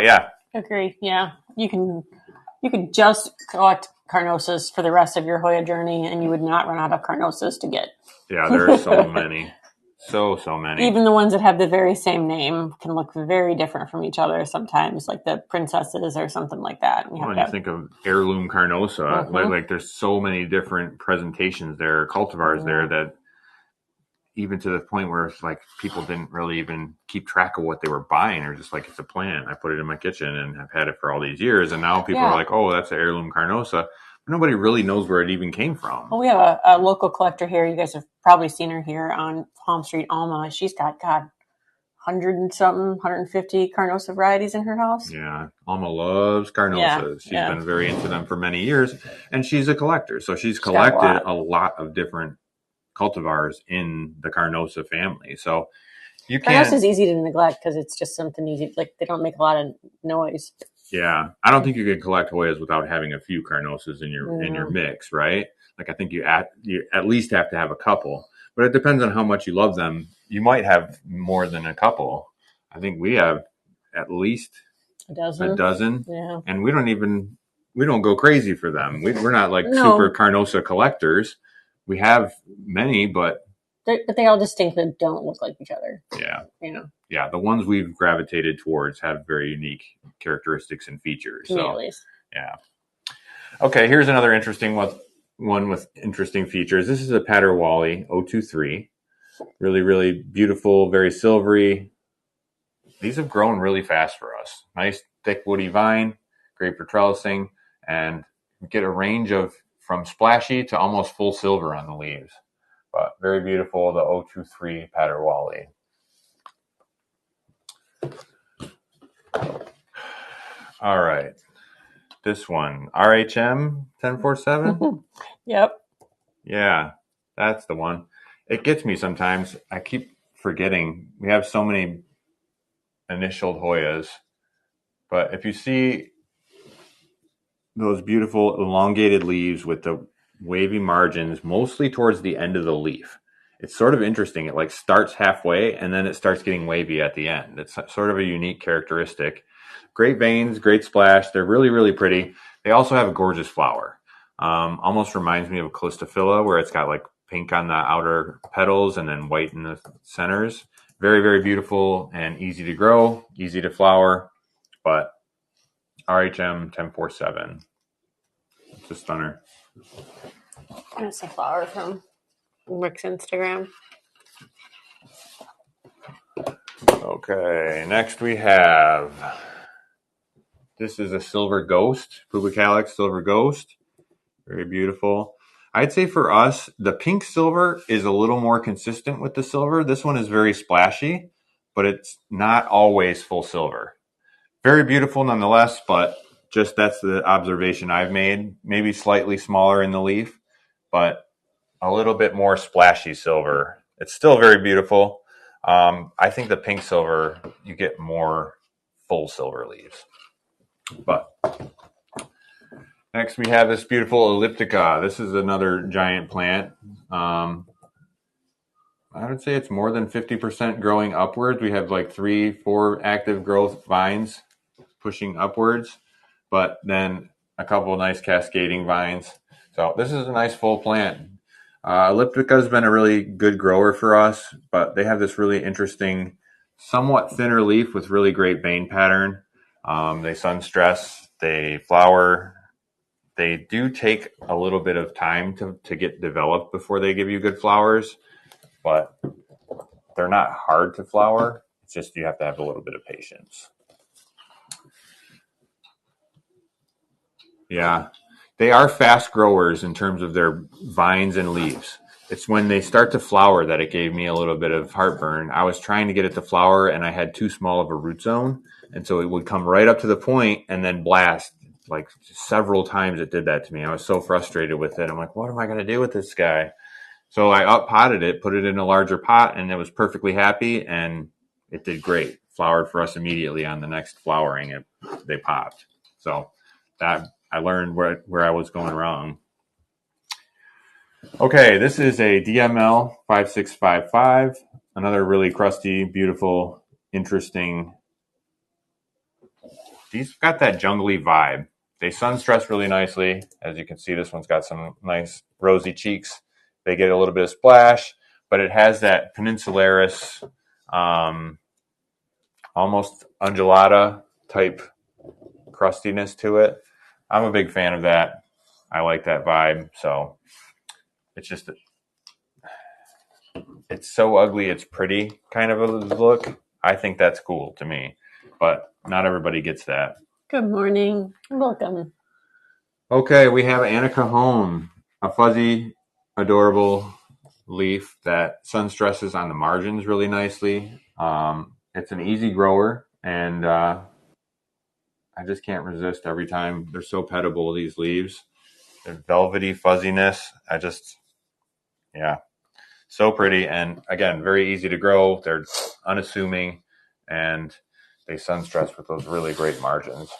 yeah. Agree. Yeah. You can just collect Carnosas for the rest of your Hoya journey, and you would not run out of Carnosas to get. Yeah, there are so many. So many. Even the ones that have the very same name can look very different from each other sometimes, like the princesses or something like that. When you think of heirloom Carnosa, mm-hmm. like there's so many different presentations there, cultivars there, that even to the point where it's like people didn't really even keep track of what they were buying, or just like, it's a plant. I put it in my kitchen and I've had it for all these years. And now people are like, oh, that's an heirloom Carnosa. But nobody really knows where it even came from. Well, we have a local collector here. You guys have probably seen her here on Palm Street, Alma. She's got, 100 and something, 150 Carnosa varieties in her house. Yeah. Alma loves Carnosas. She's been very into them for many years. And she's a collector. So she's collected a lot of different cultivars in the Carnosa family. So you Carnos can't. is easy to neglect because it's just something easy. Like they don't make a lot of noise. Yeah, I don't think you can collect Hoyas without having a few Carnosas in your No. mix, right? Like I think you at least have to have a couple, but it depends on how much you love them. You might have more than a couple. I think we have at least A a dozen. dozen, Yeah. and we don't go crazy for them. We're not like super No. Carnosa collectors. We have many, but They all distinctly don't look like each other. yeah, You know, yeah, the ones we've gravitated towards have very unique characteristics and features. to me So at least. yeah. Okay, here's another interesting one with interesting features. This is a Paterwally 023. Really, really beautiful, very silvery. These have grown really fast for us. Nice, thick, woody vine, great for trellising, and get a range of from splashy to almost full silver on the leaves. But very beautiful, the 023 Paterwally. All right. This one, RHM 1047. Yep. Yeah, that's the one. It gets me sometimes. I keep forgetting. We have so many initialed Hoyas, but if you see those beautiful elongated leaves with the wavy margins, mostly towards the end of the leaf, it's sort of interesting. It like starts halfway and then it starts getting wavy at the end. It's sort of a unique characteristic. Great veins, great splash. They're really, really pretty. They also have a gorgeous flower. Almost reminds me of a Callistophila, where it's got like pink on the outer petals and then white in the centers. Very, very beautiful and easy to grow, easy to flower. But RHM 1047, it's a stunner. That's a flower from Rick's Instagram. Okay, next we have, this is a silver ghost, Pubicalix silver ghost. Very beautiful. I'd say for us, the pink silver is a little more consistent with the silver. This one is very splashy, but it's not always full silver. Very beautiful nonetheless, but just that's the observation I've made. Maybe slightly smaller in the leaf, but a little bit more splashy silver. It's still very beautiful. I think the pink silver, you get more full silver leaves. But next we have this beautiful elliptica. This is another giant plant. I would say it's more than 50% growing upwards. We have like 3-4 active growth vines pushing upwards, but then a couple of nice cascading vines. So this is a nice full plant. Elliptica has been a really good grower for us, but they have this really interesting, somewhat thinner leaf with really great vein pattern. They sun stress, they flower. They do take a little bit of time to get developed before they give you good flowers, but they're not hard to flower. It's just you have to have a little bit of patience. Yeah, they are fast growers in terms of their vines and leaves. It's when they start to flower that it gave me a little bit of heartburn. I was trying to get it to flower and I had too small of a root zone. And so it would come right up to the point and then blast. Like several times it did that to me. I was so frustrated with it. I'm like, what am I going to do with this guy? So I up potted it, put it in a larger pot, and it was perfectly happy and it did great. Flowered for us immediately on the next flowering. They popped. So that I learned where I was going wrong. Okay, this is a DML 5655, another really crusty, beautiful, interesting. These got that jungly vibe. They sun stress really nicely. As you can see, this one's got some nice rosy cheeks. They get a little bit of splash, but it has that peninsularis, almost undulata type crustiness to it. I'm a big fan of that. I like that vibe. So it's just, it's so ugly, it's pretty kind of a look. I think that's cool to me, but not everybody gets that. Good morning. Welcome. Okay, we have Anna Cajon, a fuzzy, adorable leaf that sun stresses on the margins really nicely. It's an easy grower, and I just can't resist every time. They're so petable, these leaves. Their velvety fuzziness. Yeah. So pretty, and again, very easy to grow. They're unassuming, and they sun stress with those really great margins.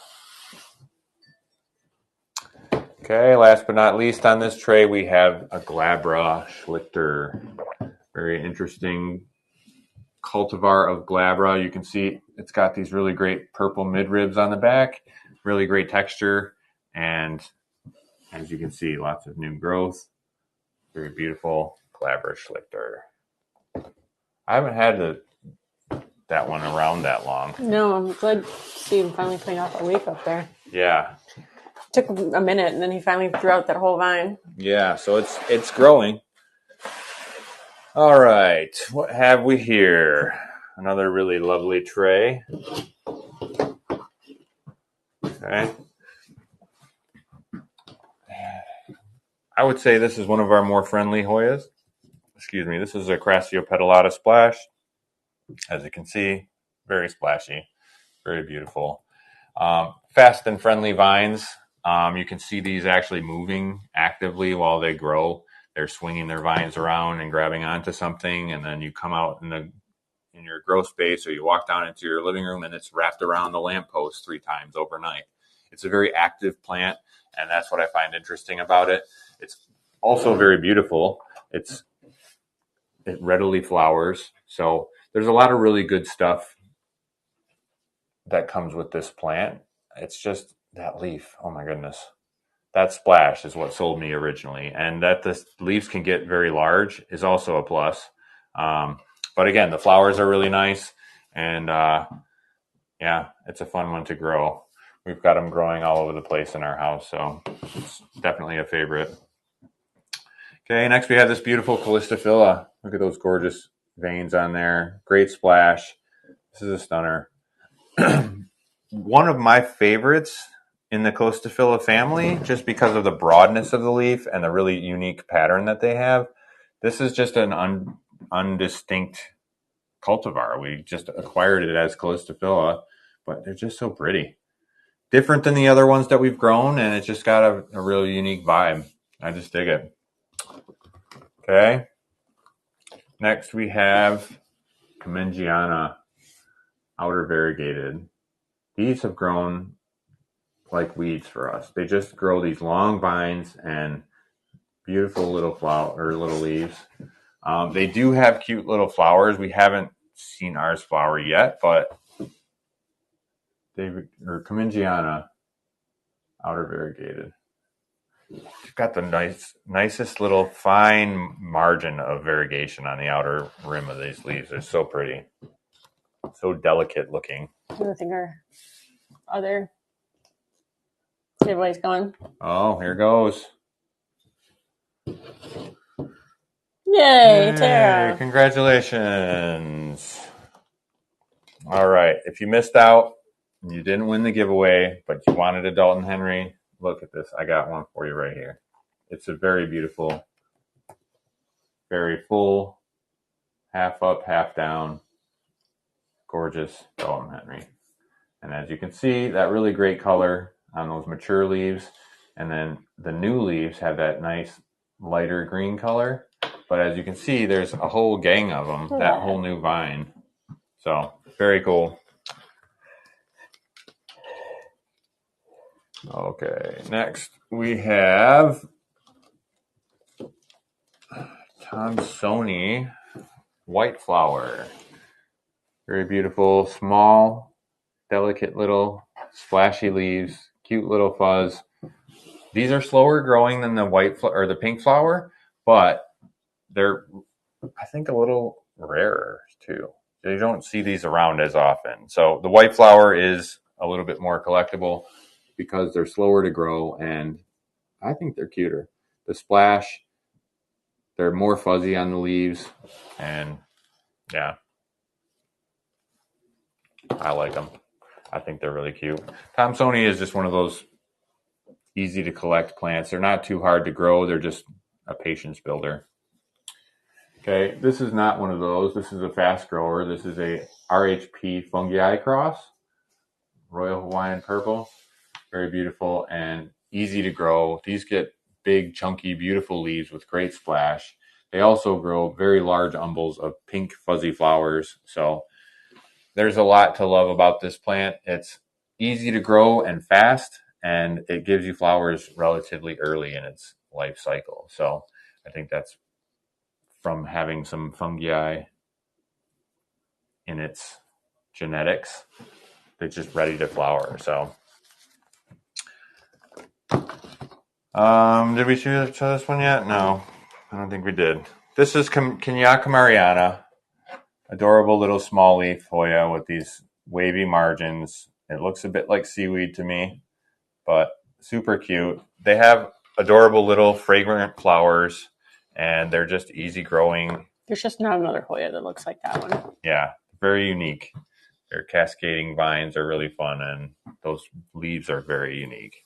Okay, last but not least on this tray, we have a glabra schlichter. Very interesting cultivar of glabra. You can see it's got these really great purple midribs on the back, really great texture, and as you can see, lots of new growth. Very beautiful glabra schlichter. I haven't had that one around that long. No, I'm glad to see him finally clean off a leaf up there. Yeah. Took a minute, and then he finally threw out that whole vine. Yeah, so it's growing. All right, what have we here? Another really lovely tray. Okay. I would say this is one of our more friendly Hoyas. Excuse me, this is a Crassiopedilata splash. As you can see, very splashy, very beautiful. Fast and friendly vines. You can see these actually moving actively while they grow. They're swinging their vines around and grabbing onto something, and then you come out in your grow space, or you walk down into your living room, and it's wrapped around the lamppost 3 times overnight. It's a very active plant, and that's what I find interesting about it. It's also very beautiful. It readily flowers, so there's a lot of really good stuff that comes with this plant. It's just that leaf. Oh my goodness. That splash is what sold me originally. And that the leaves can get very large is also a plus. But again, the flowers are really nice. And yeah, it's a fun one to grow. We've got them growing all over the place in our house. So it's definitely a favorite. Okay, next we have this beautiful Callistophila. Look at those gorgeous veins on there. Great splash. This is a stunner. One of my favorites in the Callistophila family, just because of the broadness of the leaf and the really unique pattern that they have. This is just an undistinct cultivar. We just acquired it as Callistophila, but they're just so pretty. Different than the other ones that we've grown, and it's just got a really unique vibe. I just dig it. Okay. Next we have Comengiana, outer variegated. These have grown like weeds for us. They just grow these long vines and beautiful little little leaves. They do have cute little flowers. We haven't seen ours flower yet, but they're Comengiana, outer variegated. They've got the nicest little fine margin of variegation on the outer rim of these leaves. They're so pretty, so delicate looking. I think our other giveaway's going. Oh, here goes. Yay, Tara. Congratulations. All right. If you missed out, you didn't win the giveaway, but you wanted a Dalton Henry, look at this. I got one for you right here. It's a very beautiful, very full, half up, half down, gorgeous Dalton Henry. And as you can see, that really great color on those mature leaves. And then the new leaves have that nice lighter green color. But as you can see, there's a whole gang of them, that whole new vine. So very cool. Okay, next we have Thomsoni white flower. Very beautiful, small, delicate little splashy leaves, cute little fuzz. These are slower growing than the or the pink flower, but they're, I think, a little rarer too. You don't see these around as often. So the white flower is a little bit more collectible because they're slower to grow, and I think they're cuter. The splash, they're more fuzzy on the leaves, and yeah, I like them. I think they're really cute. Thomsoni is just one of those easy to collect plants. They're not too hard to grow. They're just a patience builder. Okay, this is not one of those. This is a fast grower. This is a RHP fungi cross, Royal Hawaiian Purple. Very beautiful and easy to grow. These get big, chunky, beautiful leaves with great splash. They also grow very large umbels of pink fuzzy flowers. So there's a lot to love about this plant. It's easy to grow and fast, and it gives you flowers relatively early in its life cycle. So I think that's from having some fungi in its genetics. They're just ready to flower. So did we show this one yet? No, I don't think we did. This is Kenyaca Mariana, adorable little small leaf Hoya with these wavy margins. It looks a bit like seaweed to me, but super cute. They have adorable little fragrant flowers, and they're just easy growing. There's just not another Hoya that looks like that one. Yeah, very unique. Their cascading vines are really fun, and those leaves are very unique.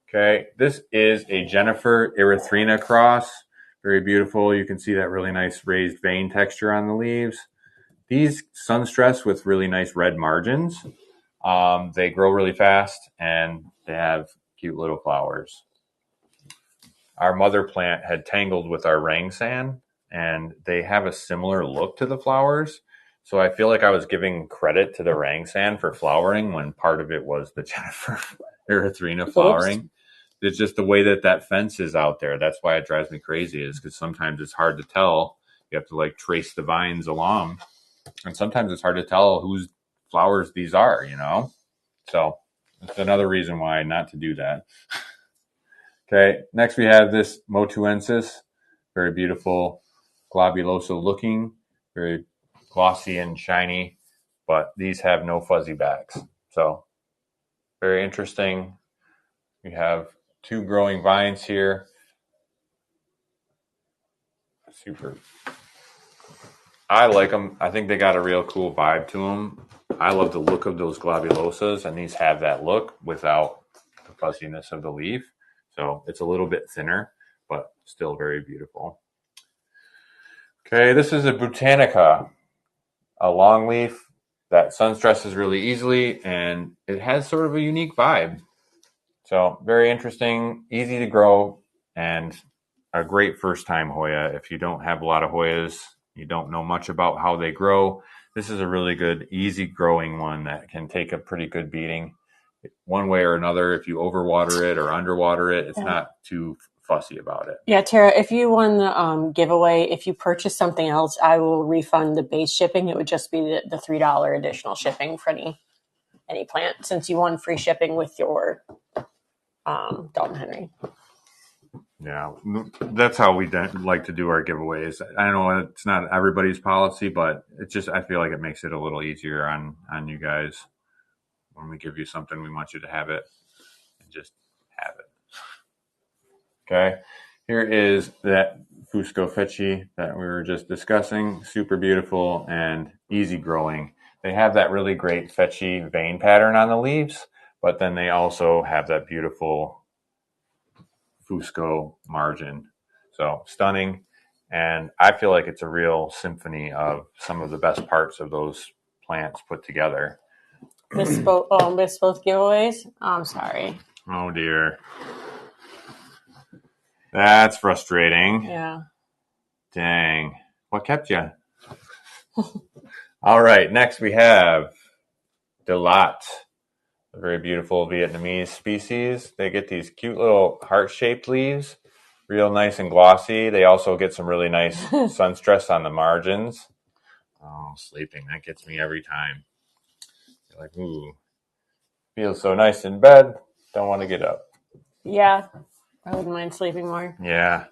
Okay, this is a Jennifer Erythrina cross. Very beautiful. You can see that really nice raised vein texture on the leaves. These sunstress with really nice red margins. They grow really fast, and they have cute little flowers. Our mother plant had tangled with our Rangsan, and they have a similar look to the flowers. So I feel like I was giving credit to the Rangsan for flowering when part of it was the Jennifer Erythrina flowering. It's just the way that fence is out there. That's why it drives me crazy, is because sometimes it's hard to tell. You have to like trace the vines along, and sometimes it's hard to tell whose flowers these are, you know? So that's another reason why not to do that. Okay, next we have this Motuensis, very beautiful, globulosa looking, very glossy and shiny, but these have no fuzzy backs. So very interesting. We have 2 growing vines here. Super. I like them. I think they got a real cool vibe to them. I love the look of those globulosas, and these have that look without the fuzziness of the leaf. So it's a little bit thinner, but still very beautiful. Okay, this is a Botanica, a longleaf that sunstresses really easily, and it has sort of a unique vibe. So very interesting, easy to grow, and a great first-time Hoya. If you don't have a lot of Hoyas, you don't know much about how they grow, this is a really good, easy growing one that can take a pretty good beating. One way or another, if you overwater it or underwater it, it's not too fussy about it. Yeah, Tara, if you won the giveaway, if you purchase something else, I will refund the base shipping. It would just be the $3 additional shipping for any plant, since you won free shipping with your Dalton Henry. Yeah, that's how we like to do our giveaways. I know it's not everybody's policy, but it's just, I feel like it makes it a little easier on you guys. When we give you something, we want you to have it and just have it. Okay, here is that Fusco Fecci that we were just discussing. Super beautiful and easy growing. They have that really great Fecci vein pattern on the leaves, but then they also have that beautiful Fusco margin. So stunning. And I feel like it's a real symphony of some of the best parts of those plants put together. Missed both giveaways? I'm sorry. Oh dear. That's frustrating. Yeah. Dang. What kept you? All right. Next we have Delat, a very beautiful Vietnamese species. They get these cute little heart-shaped leaves, real nice and glossy. They also get some really nice sunstress on the margins. Oh, sleeping. That gets me every time. You're like, ooh, feels so nice in bed. Don't want to get up. Yeah, I wouldn't mind sleeping more. Yeah.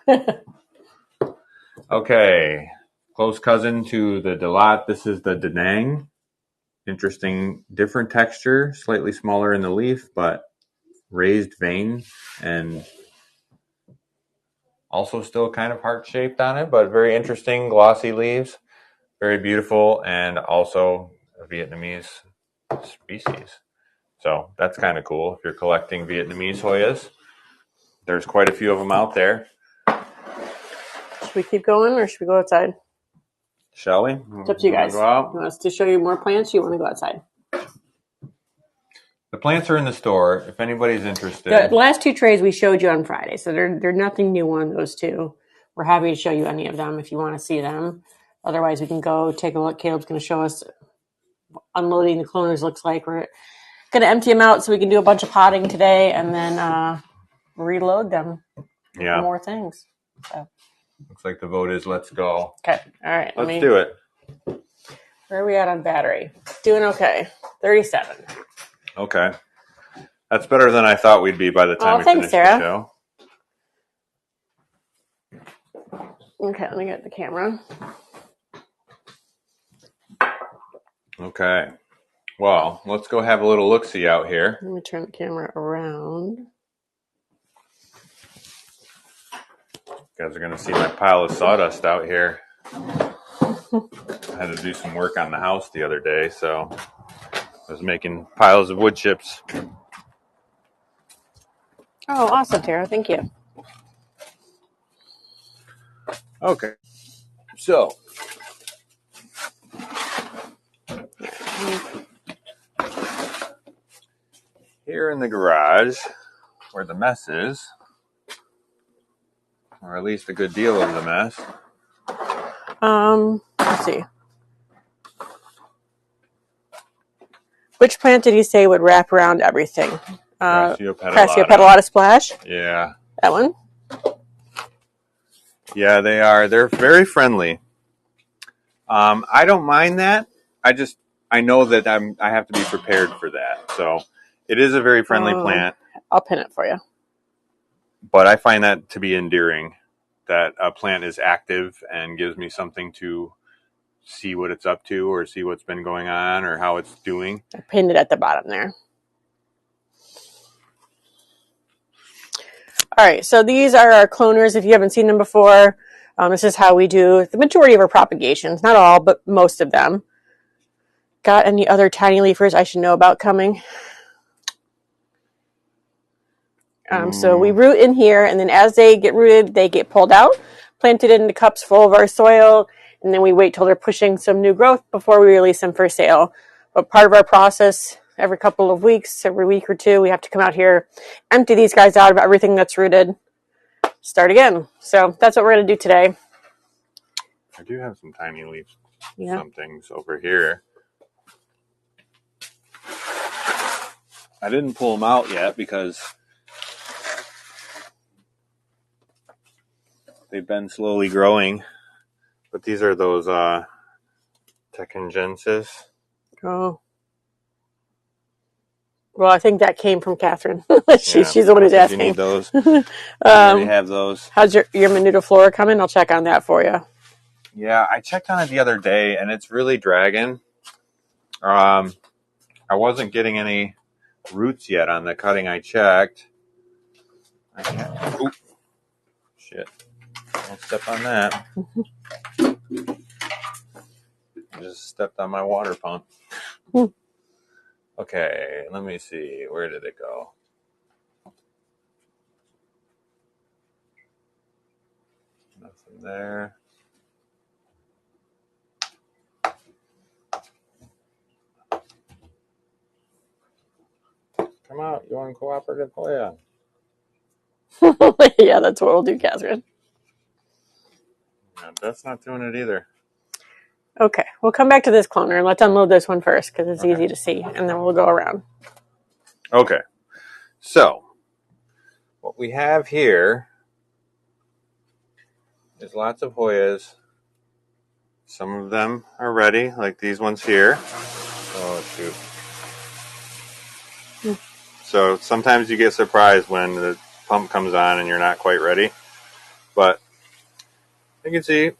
Okay. Close cousin to the Delat. This is the Da Nang. Interesting, different texture, slightly smaller in the leaf, but raised vein and also still kind of heart-shaped on it, but very interesting, glossy leaves. Very beautiful, and also a Vietnamese species. So that's kind of cool if you're collecting Vietnamese Hoyas. There's quite a few of them out there. Should we keep going, or should we go outside? Shall we? It's up to you guys. Go out? You want us to show you more plants? You want to go outside? The plants are in the store. If anybody's interested. The last 2 trays we showed you on Friday, so they're nothing new on those 2. we're happy to show you any of them if you want to see them. Otherwise, we can go take a look. Caleb's going to show us unloading the cloners looks like. We're going to empty them out so we can do a bunch of potting today and then reload them with more things. So. Looks like the vote is let's go. Okay. All right. Let's do it. Where are we at on battery? Doing okay. 37. Okay. That's better than I thought we'd be by the time we finish the show. Okay, let me get the camera. Okay. Well, let's go have a little look-see out here. Let me turn the camera around. You guys are going to see my pile of sawdust out here. I had to do some work on the house the other day, so I was making piles of wood chips. Oh, awesome, Tara. Thank you. Okay. So, here in the garage, where the mess is, or at least a good deal of the mess. Let's see. Which plant did he say would wrap around everything? Crassiopetalata splash? Yeah. That one? Yeah, they are. They're very friendly. I don't mind that. I know that I have to be prepared for that. So it is a very friendly plant. I'll pin it for you. But I find that to be endearing, that a plant is active and gives me something to see what it's up to or see what's been going on or how it's doing. I pinned it at the bottom there. All right, so these are our cloners. If you haven't seen them before, this is how we do the majority of our propagations. Not all, but most of them. Got any other tiny leafers I should know about coming? So we root in here, and then as they get rooted, they get pulled out, planted into cups full of our soil, and then we wait till they're pushing some new growth before we release them for sale. But part of our process, every couple of weeks, every week or two, we have to come out here, empty these guys out of everything that's rooted, start again. So that's what we're going to do today. I do have some tiny leaves, some things over here. I didn't pull them out yet because they've been slowly growing. But these are those Tecangensis. Oh. Well, I think that came from Catherine. She's the one who's asking. You need those. I already have those. How's your Minutaflora coming? I'll check on that for you. Yeah, I checked on it the other day, and it's really dragging. I wasn't getting any roots yet on the cutting I checked. I can't. Oop. Shit. Don't step on that. I just stepped on my water pump. Okay, let me see. Where did it go? Nothing there. Come out. You want cooperative Hoya? Yeah, that's what we'll do, Catherine. Yeah, that's not doing it either. Okay, we'll come back to this cloner and let's unload this one first because it's easy to see, and then we'll go around. Okay, so what we have here is lots of Hoyas. Some of them are ready, like these ones here. Oh, shoot. So sometimes you get surprised when the pump comes on and you're not quite ready. But you can see a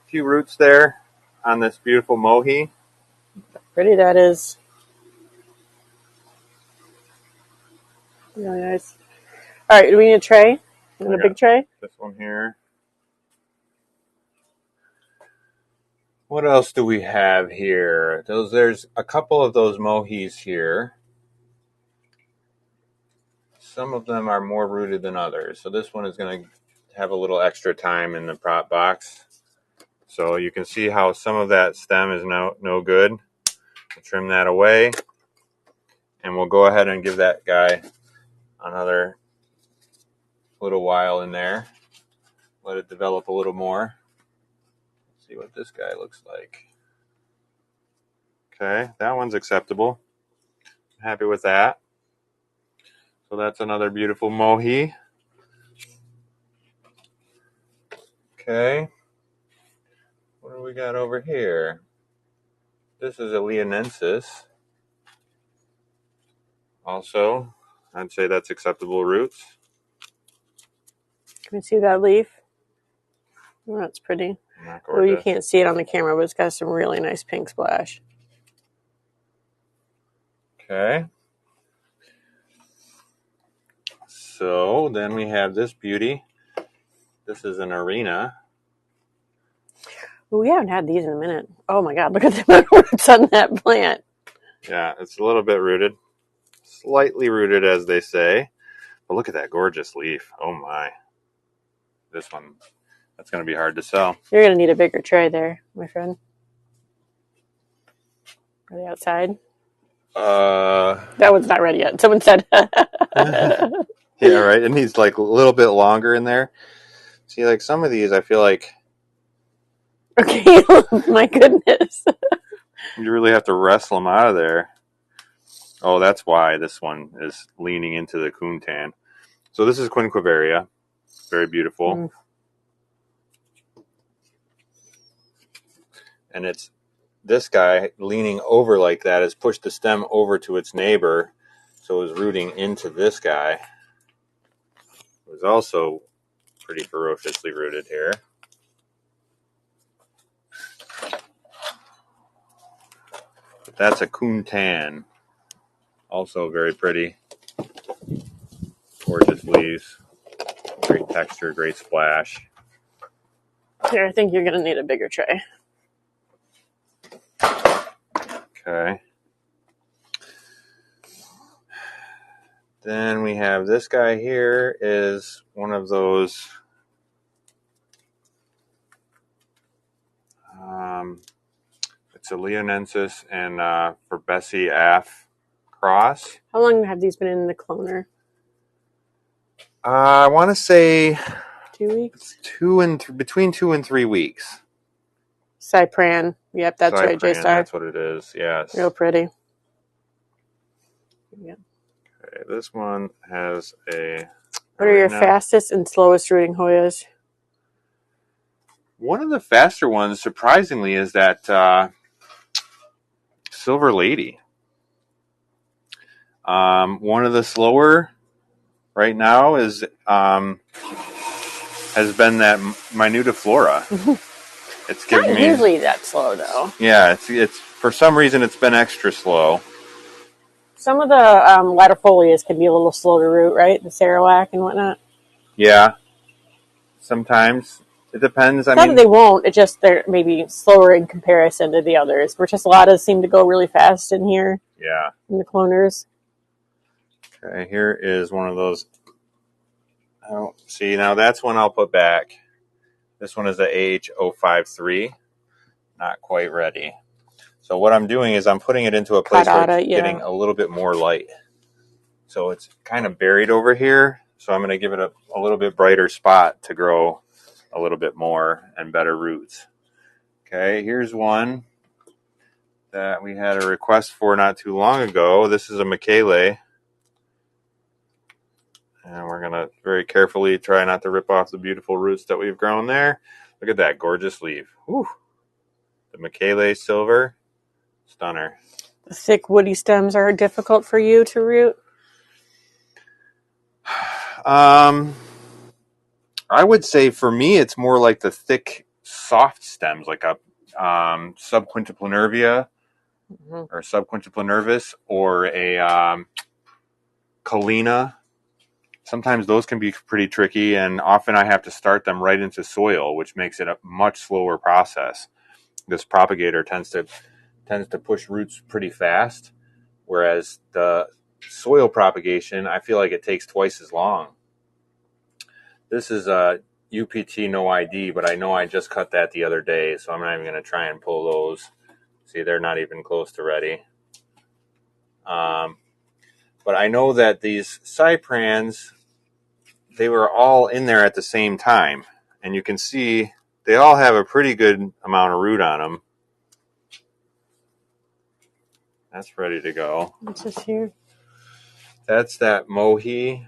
few roots there on this beautiful mohi. Pretty that is. Really nice. All right, do we need a tray? A big tray? This one here. What else do we have here? There's a couple of those mohis here. Some of them are more rooted than others. So this one is going to have a little extra time in the prop box. So you can see how some of that stem is no good. We'll trim that away. And we'll go ahead and give that guy another little while in there. let it develop a little more. Let's see what this guy looks like. Okay, that one's acceptable. Happy with that. So that's another beautiful mohi. Okay. What do we got over here? This is a leonensis. Also, I'd say that's acceptable roots. Can you see that leaf? Oh, that's pretty. Not Well, you gorgeous. can't see it on the camera, but it's got some really nice pink splash. Okay. So then we have this beauty. This is an arena. Well, we haven't had these in a minute. Oh my God, look at the roots on that plant. Yeah, it's a little bit rooted. Slightly rooted, as they say. But look at that gorgeous leaf. Oh my. This one, that's going to be hard to sell. You're going to need a bigger tray there, my friend. Are they outside? That one's not ready yet. Someone said. Yeah, right. It needs like a little bit longer in there. See, like some of these, I feel like Okay, my goodness. you really have to wrestle them out of there. Oh, that's why this one is leaning into the Kuntan. So this is Quinquevaria. Very beautiful. Mm. And it's this guy leaning over like that has pushed the stem over to its neighbor. So it's rooting into this guy. It was also pretty ferociously rooted here. But that's a Kuntan. Also very pretty. Gorgeous leaves. Great texture, great splash. Here, I think you're going to need a bigger tray. Okay. Then we have this guy here is one of those it's a Leonensis and Verbessi Af cross. How long have these been in the cloner? I want to say 2 weeks? Between 2 and 3 weeks. Cypran. Yep, that's Cypran, right, J-Star. that's what it is, yes. Real pretty. Yeah. Okay, this one has a... What are your fastest and slowest rooting Hoyas? One of the faster ones, surprisingly, is that Silver Lady. One of the slower right now is has been that Minutaflora. It's giving me usually that slow though. Yeah, it's for some reason it's been extra slow. Some of the latifolias can be a little slow to root, right? The Sarawak and whatnot. Yeah, sometimes it depends. Not that they won't. It just they're maybe slower in comparison to the others. Verticillata seem to go really fast in here. Yeah. In the cloners. Okay, here is one of those. Oh, see, now that's one I'll put back. This one is the AH053. Not quite ready. So what I'm doing is I'm putting it into a place where it's getting a little bit more light. So it's kind of buried over here. So I'm going to give it a little bit brighter spot to grow a little bit more and better roots. Okay, here's one that we had a request for not too long ago. This is a Michele. And we're going to very carefully try not to rip off the beautiful roots that we've grown there. Look at that gorgeous leaf. Whew. The Michele silver. Stunner. The thick woody stems are difficult for you to root? I would say for me it's more like the thick, soft stems, like a subquintiplinervia or subquintiplinervis or a Kalina. Sometimes those can be pretty tricky, and often I have to start them right into soil, which makes it a much slower process. This propagator tends to push roots pretty fast, whereas the soil propagation, I feel like it takes twice as long. This is a UPT no ID, but I know I just cut that the other day, so I'm not even going to try and pull those. See, they're not even close to ready. But I know that these cyprans, they were all in there at the same time. And you can see they all have a pretty good amount of root on them. That's ready to go. What's this here? That's that mohi.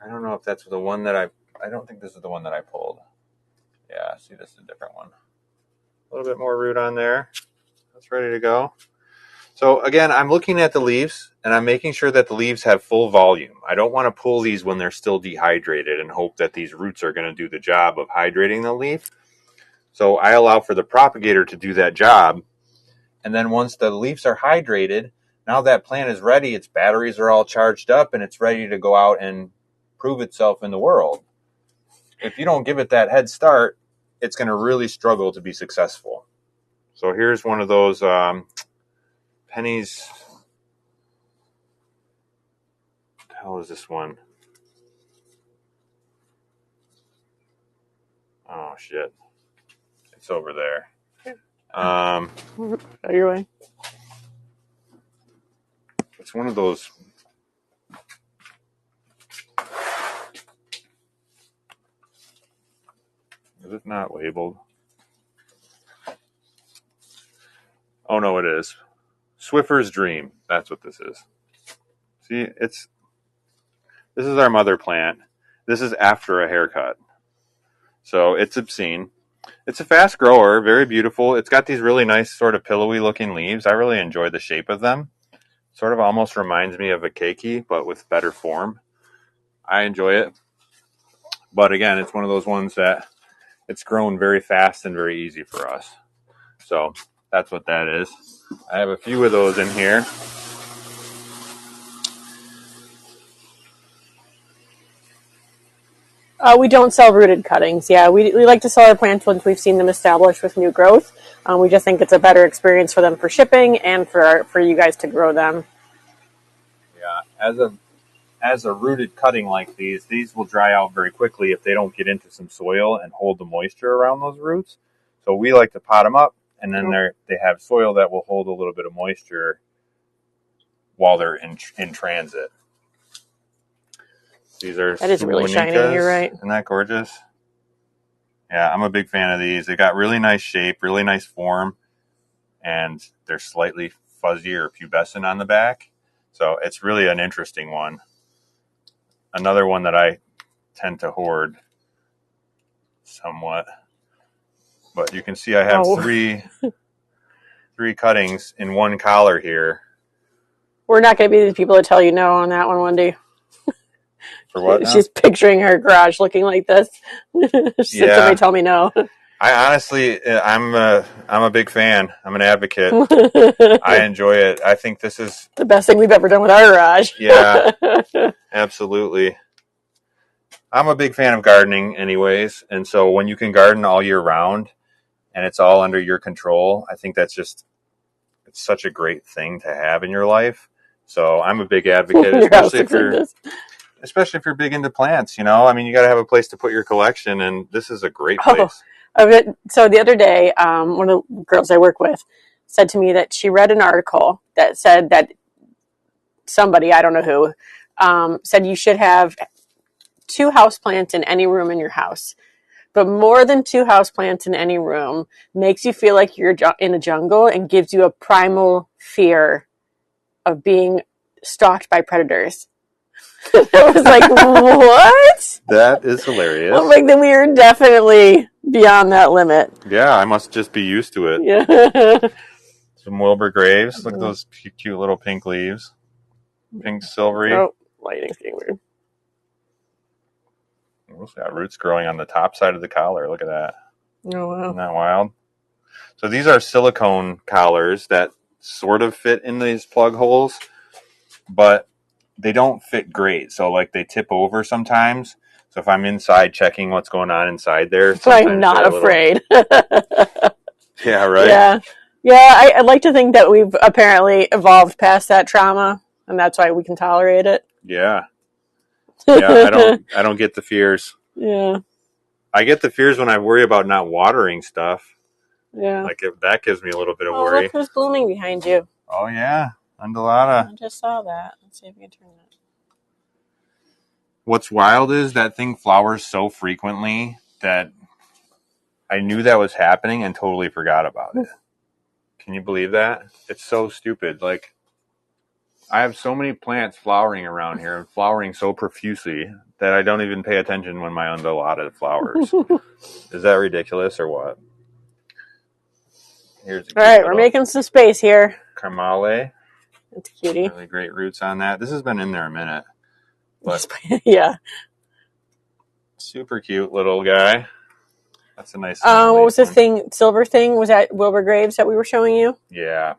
I don't know if that's the one that I don't think this is the one that I pulled. Yeah, see, this is a different one. A little bit more root on there. That's ready to go. So again, I'm looking at the leaves and I'm making sure that the leaves have full volume. I don't want to pull these when they're still dehydrated and hope that these roots are going to do the job of hydrating the leaf. So I allow for the propagator to do that job. And then once the leaves are hydrated, now that plant is ready, its batteries are all charged up and it's ready to go out and prove itself in the world. If you don't give it that head start, it's going to really struggle to be successful. So here's one of those pennies. What the hell is this one? Oh, shit. It's over there. Your way. It's one of those. Is it not labeled? Oh, no, it is. Swiffer's Dream. That's what this is. See, this is our mother plant. This is after a haircut. So it's obscene. It's a fast grower, very beautiful. It's got these really nice sort of pillowy looking leaves. I really enjoy the shape of them. Sort of almost reminds me of a keiki, but with better form. I enjoy it. But again, it's one of those ones that it's grown very fast and very easy for us. So that's what that is. I have a few of those in here. We don't sell rooted cuttings. Yeah, we like to sell our plants once we've seen them established with new growth. We just think it's a better experience for them for shipping and for you guys to grow them. Yeah, as a rooted cutting like these will dry out very quickly if they don't get into some soil and hold the moisture around those roots. So we like to pot them up, and then they have soil that will hold a little bit of moisture while they're in transit. These are that is really shiny. You're right. Isn't that gorgeous? Yeah, I'm a big fan of these. They got really nice shape, really nice form, and they're slightly fuzzy or pubescent on the back. So it's really an interesting one. Another one that I tend to hoard somewhat. But you can see I have three cuttings in one collar here. We're not going to be the people that tell you no on that one, Wendy. For what now? She's picturing her garage looking like this. Somebody tell me no. I honestly, I'm a big fan. I'm an advocate. I enjoy it. I think this is the best thing we've ever done with our garage. Yeah, absolutely. I'm a big fan of gardening anyways. And so when you can garden all year round and it's all under your control, I think it's such a great thing to have in your life. So I'm a big advocate, especially if you're big into plants, you know. I mean, you got to have a place to put your collection, and this is a great place. So the other day, one of the girls I work with said to me that she read an article that said that somebody, I don't know who, said you should have 2 houseplants in any room in your house. But more than 2 houseplants in any room makes you feel like you're in a jungle and gives you a primal fear of being stalked by predators. I was like, what? That is hilarious. I'm like, then we are definitely beyond that limit. Yeah, I must just be used to it. Yeah. Some Wilbur Graves. Look at those cute little pink leaves. Pink silvery. Oh, lighting's getting weird. It's got roots growing on the top side of the collar. Look at that. Oh, wow. Isn't that wild? So these are silicone collars that sort of fit in these plug holes, but they don't fit great. So like they tip over sometimes. So if I'm inside checking what's going on inside there, I'm not afraid. Yeah, right? Yeah, I'd like to think that we've apparently evolved past that trauma, and that's why we can tolerate it. Yeah. Yeah, I don't get the fears. Yeah. I get the fears when I worry about not watering stuff. Yeah. Like that gives me a little bit of worry. Look who's blooming behind you. Oh, yeah. Undulata. I just saw that. Let's see if we can turn that. What's wild is that thing flowers so frequently that I knew that was happening and totally forgot about it. Can you believe that? It's so stupid. Like, I have so many plants flowering around here, flowering so profusely that I don't even pay attention when my undulata flowers. Is that ridiculous or what? Here's a All right, we're making some space here. Carmale. It's a cutie. Really great roots on that. This has been in there a minute. But yeah. Super cute little guy. That's a nice what was the thing, silver thing? Was that Wilbur Graves that we were showing you? Yeah.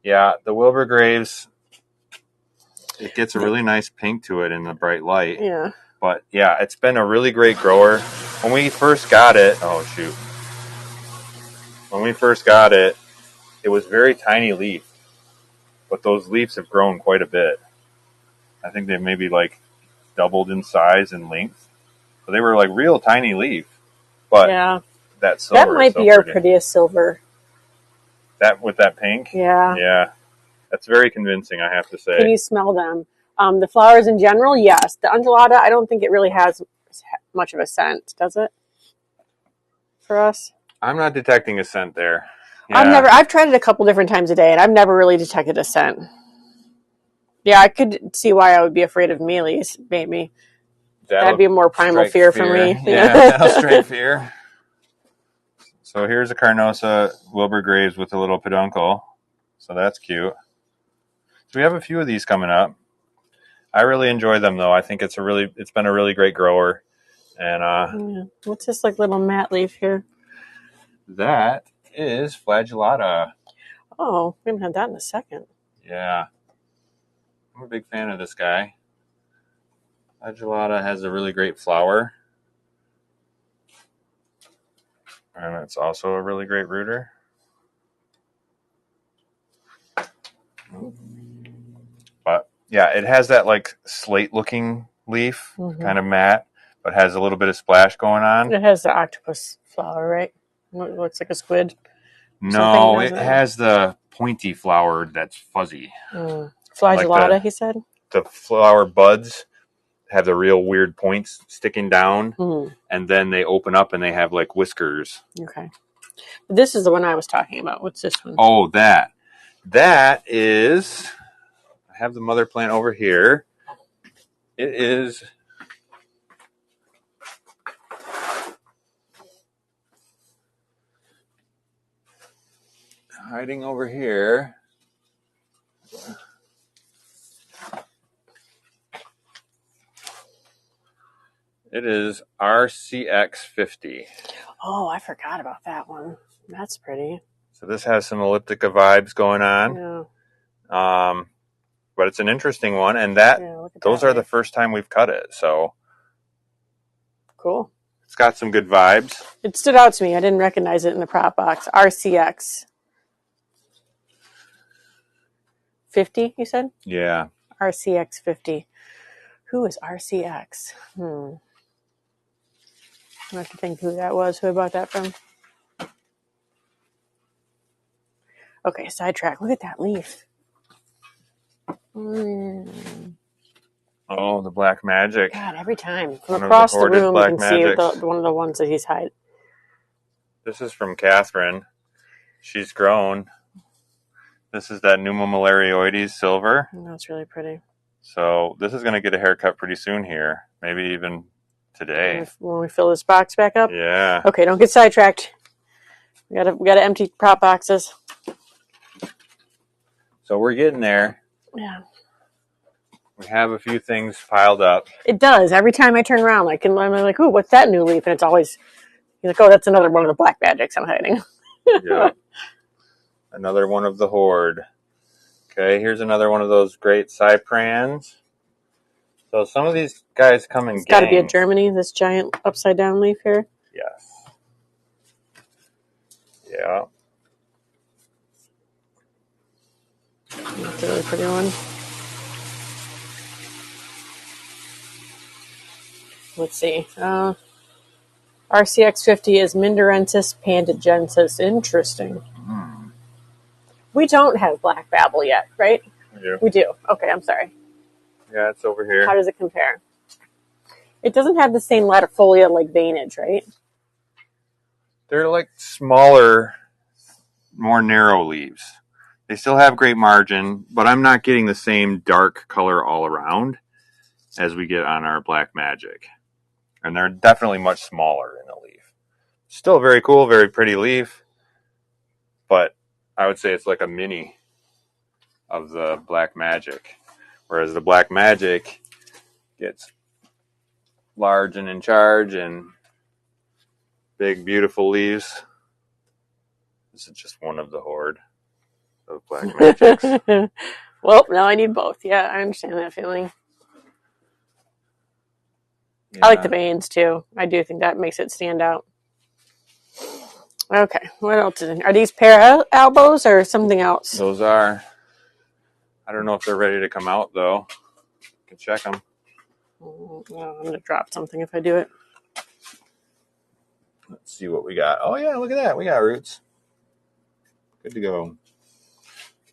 Yeah, the Wilbur Graves, it gets a really nice pink to it in the bright light. Yeah. But yeah, it's been a really great grower. When we first got it, when we first got it, it was very tiny leaf. But those leaves have grown quite a bit. I think they've maybe like doubled in size and length. So they were like real tiny leaf. But yeah. that silver, that might be our prettiest silver. That with that pink? Yeah. Yeah. That's very convincing, I have to say. Can you smell them? The flowers in general, yes. The undulata, I don't think it really has much of a scent, does it? For us? I'm not detecting a scent there. Yeah. I've tried it a couple different times a day, and I've never really detected a scent. Yeah, I could see why I would be afraid of mealies, maybe. That'd be a more primal fear for me. Yeah, that'll strike fear. So here's a Carnosa Wilbur Graves with a little peduncle. So that's cute. So we have a few of these coming up. I really enjoy them, though. I think it's been a really great grower. And what's this like little matte leaf here? That is flagellata. Oh, we haven't had that in a second. Yeah. I'm a big fan of this guy. Flagellata has a really great flower. And it's also a really great rooter. But yeah, it has that like slate looking leaf, kind of matte, but has a little bit of splash going on. It has the octopus flower, right? It looks like a squid. No, it has the pointy flower that's fuzzy. Flagellata, like he said? The flower buds have the real weird points sticking down, and then they open up and they have like whiskers. Okay. This is the one I was talking about. What's this one? Oh, that. That is... I have the mother plant over here. It is... hiding over here. It is RCX50. Oh, I forgot about that one. That's pretty. So this has some elliptica vibes going on. Yeah. But it's an interesting one, and those are the first time we've cut it. So cool. It's got some good vibes. It stood out to me. I didn't recognize it in the prop box. RCX 50, you said? Yeah. RCX 50. Who is RCX? I have to think who that was. Who I bought that from? Okay, sidetrack. Look at that leaf. Oh, the black magic. God, every time. From across the room, you can see one of the ones that he's hiding. This is from Catherine. She's grown. This is that Pneuma Malarioides silver. That's really pretty. So this is going to get a haircut pretty soon here. Maybe even today. When we fill this box back up? Yeah. Okay, don't get sidetracked. We gotta empty prop boxes. So we're getting there. Yeah. We have a few things piled up. It does. Every time I turn around, I'm like, ooh, what's that new leaf? And it's always, you're like, oh, that's another one of the black magics I'm hiding. Yeah. Another one of the horde. Okay, here's another one of those great cyprans. So some of these guys come in gangs. It's got to be a Germany, this giant upside down leaf here. Yes. Yeah. That's a really pretty one. Let's see. RCX50 is Mindorensis pandagensis. Interesting. We don't have black babble yet, right? We do. We do. Okay, I'm sorry. Yeah, it's over here. How does it compare? It doesn't have the same latifolia-like veinage, right? They're like smaller, more narrow leaves. They still have great margin, but I'm not getting the same dark color all around as we get on our Black Magic. And they're definitely much smaller in the leaf. Still very cool, very pretty leaf, but I would say it's like a mini of the Black Magic. Whereas the Black Magic gets large and in charge and big, beautiful leaves. This is just one of the horde of Black Magics. Well, now I need both. Yeah, I understand that feeling. Yeah. I like the veins too. I do think that makes it stand out. Okay, what else is in here? Are these pear elbows or something else? Those are. I don't know if they're ready to come out though. You can check them. Well, I'm going to drop something if I do it. Let's see what we got. Oh yeah, look at that. We got roots. Good to go.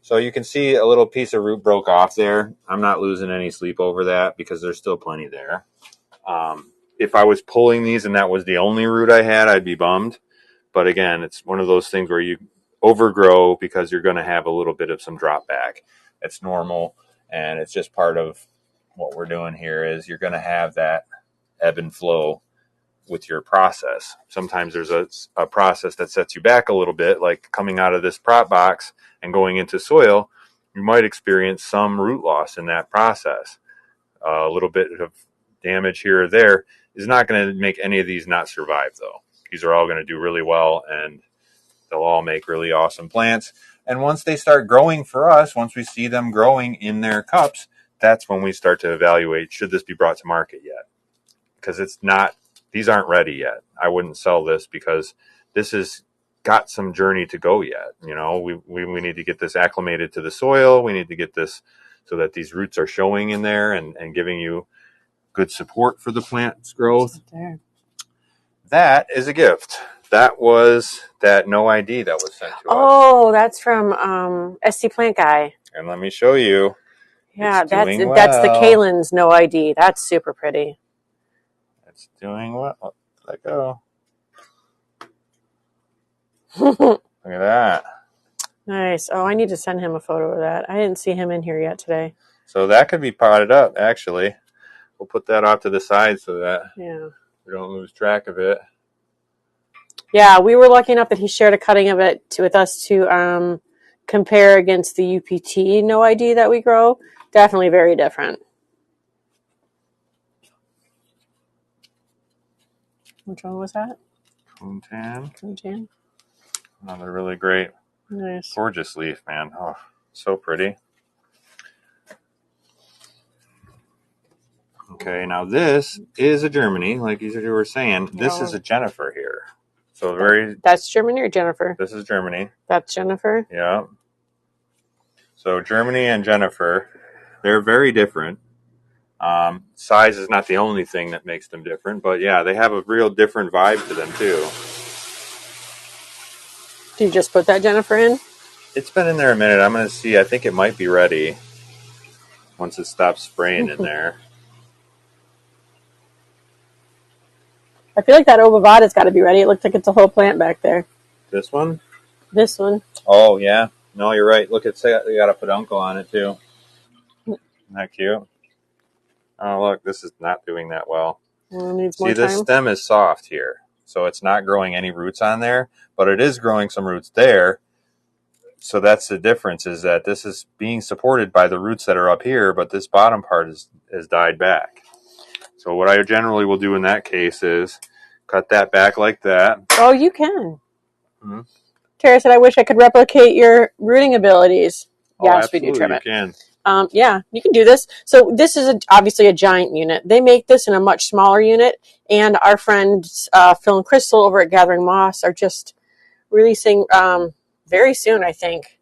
So you can see a little piece of root broke off there. I'm not losing any sleep over that because there's still plenty there. If I was pulling these and that was the only root I had, I'd be bummed. But again, it's one of those things where you overgrow because you're going to have a little bit of some drop back. It's normal, and it's just part of what we're doing here is you're going to have that ebb and flow with your process. Sometimes there's a process that sets you back a little bit, like coming out of this prop box and going into soil, you might experience some root loss in that process. A little bit of damage here or there is not going to make any of these not survive, though. These are all going to do really well, and they'll all make really awesome plants. And once they start growing for us, once we see them growing in their cups, that's when we start to evaluate, should this be brought to market yet? Because it's not, these aren't ready yet. I wouldn't sell this because this has got some journey to go yet. You know, we need to get this acclimated to the soil. We need to get this so that these roots are showing in there and giving you good support for the plant's growth. That is a gift. That was that no ID that was sent to us. Oh, that's from SC Plant Guy. And let me show you. Yeah, that's the Kalen's no ID. That's super pretty. It's doing well. Let go. Look at that. Nice. Oh, I need to send him a photo of that. I didn't see him in here yet today. So that could be potted up, actually. We'll put that off to the side so that we don't lose track of it. Yeah, we were lucky enough that he shared a cutting of it with us to compare against the UPT no ID that we grow. Definitely very different. Which one was that? Kuntan. Another really great, nice, gorgeous leaf, man. Oh, so pretty. Okay, now this is a Germany, like you were saying. This is a Jennifer here. So that's Germany or Jennifer? This is Germany. That's Jennifer? Yeah. So Germany and Jennifer, they're very different. Size is not the only thing that makes them different, but yeah, they have a real different vibe to them too. Did you just put that Jennifer in? It's been in there a minute. I'm going to see. I think it might be ready once it stops spraying in there. I feel like that Ovavada's got to be ready. It looks like it's a whole plant back there. This one? This one. Oh, yeah. No, you're right. Look, they got a peduncle on it, too. Isn't that cute? Oh, look, this is not doing that well. See, this stem is soft here, so it's not growing any roots on there, but it is growing some roots there. So that's the difference, is that this is being supported by the roots that are up here, but this bottom part has died back. So what I generally will do in that case is cut that back like that. Oh, you can. Mm-hmm. Tara said, I wish I could replicate your rooting abilities. Oh, yes, absolutely, we do trim it. You can. Yeah, you can do this. So this is obviously a giant unit. They make this in a much smaller unit, and our friends Phil and Crystal over at Gathering Moss are just releasing very soon, I think,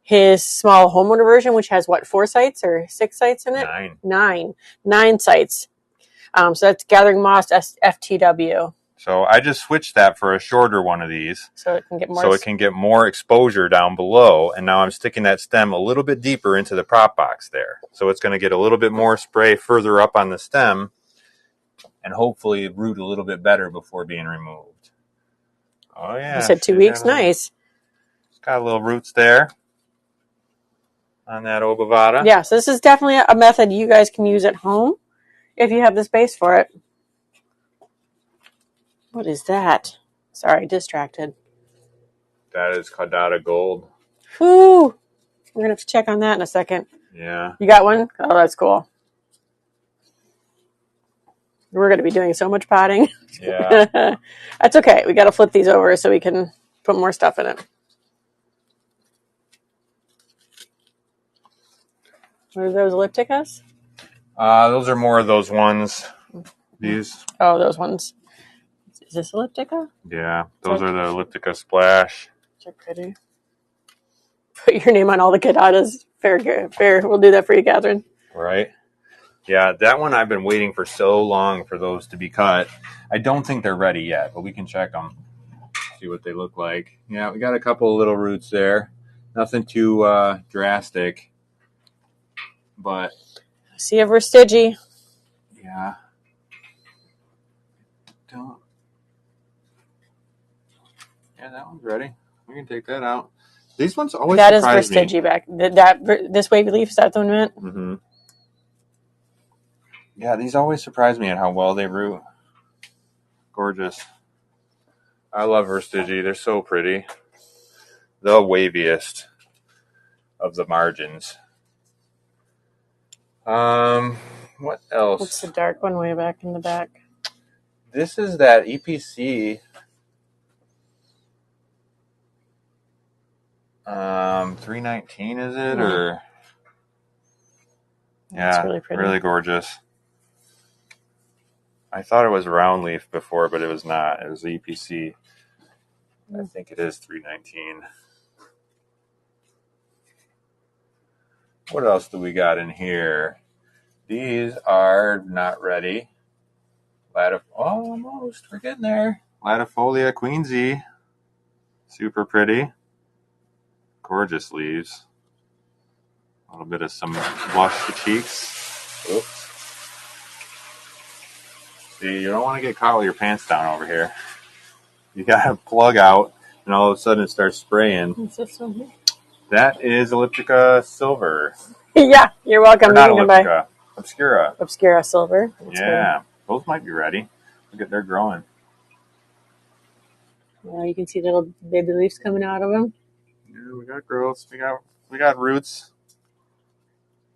his small homeowner version, which has 4 sites or 6 sites in it? 9 sites. So that's Gathering Moss FTW. So I just switched that for a shorter one of these. So it can get more exposure down below. And now I'm sticking that stem a little bit deeper into the prop box there. So it's going to get a little bit more spray further up on the stem and hopefully root a little bit better before being removed. Oh yeah, You said 2 weeks. Nice. It's got little roots there on that obovata. Yeah, so this is definitely a method you guys can use at home if you have the space for it. What is that? Sorry, distracted. That is Caudata Gold. Whew. We're going to have to check on that in a second. Yeah. You got one? Oh, that's cool. We're going to be doing so much potting. Yeah. That's okay. We got to flip these over so we can put more stuff in it. What are those ellipticas? Those are more of those ones. These. Oh, those ones. Is this elliptica? Yeah, those are the Elliptica Splash. They're pretty. Put your name on all the Caudatas. Fair. We'll do that for you, Catherine. Right. Yeah, that one I've been waiting for so long for those to be cut. I don't think they're ready yet, but we can check them. See what they look like. Yeah, we got a couple of little roots there. Nothing too drastic. But See if we're stidgy. yeah. Don't. Yeah, that one's ready. We can take that out. These ones always surprise me. That is for stidgy back. This wavy leaf, is that the one you meant? Mm-hmm. Yeah, these always surprise me at how well they root. Gorgeous. I love Verstigi. They're so pretty. The waviest of the margins. What else? What's the dark one way back in the back? This is that EPC 319, is it? Yeah. Or That's really pretty. Really gorgeous. I thought it was round leaf before, but it was not. It was the EPC. I think it is 319. What else do we got in here? These are not ready. Almost. We're getting there. Latifolia Queensy. Super pretty. Gorgeous leaves. A little bit of some blush cheeks. Oops. See, you don't want to get caught with your pants down over here. You got to plug out, and all of a sudden it starts spraying. What's this one here? That is Elliptica Silver. Yeah, you're welcome. Or not Elliptica. Obscura. Obscura Silver. That's good. Those might be ready. Look at they're growing. Well, you can see little baby leaves coming out of them. Yeah, we got growths. We got roots.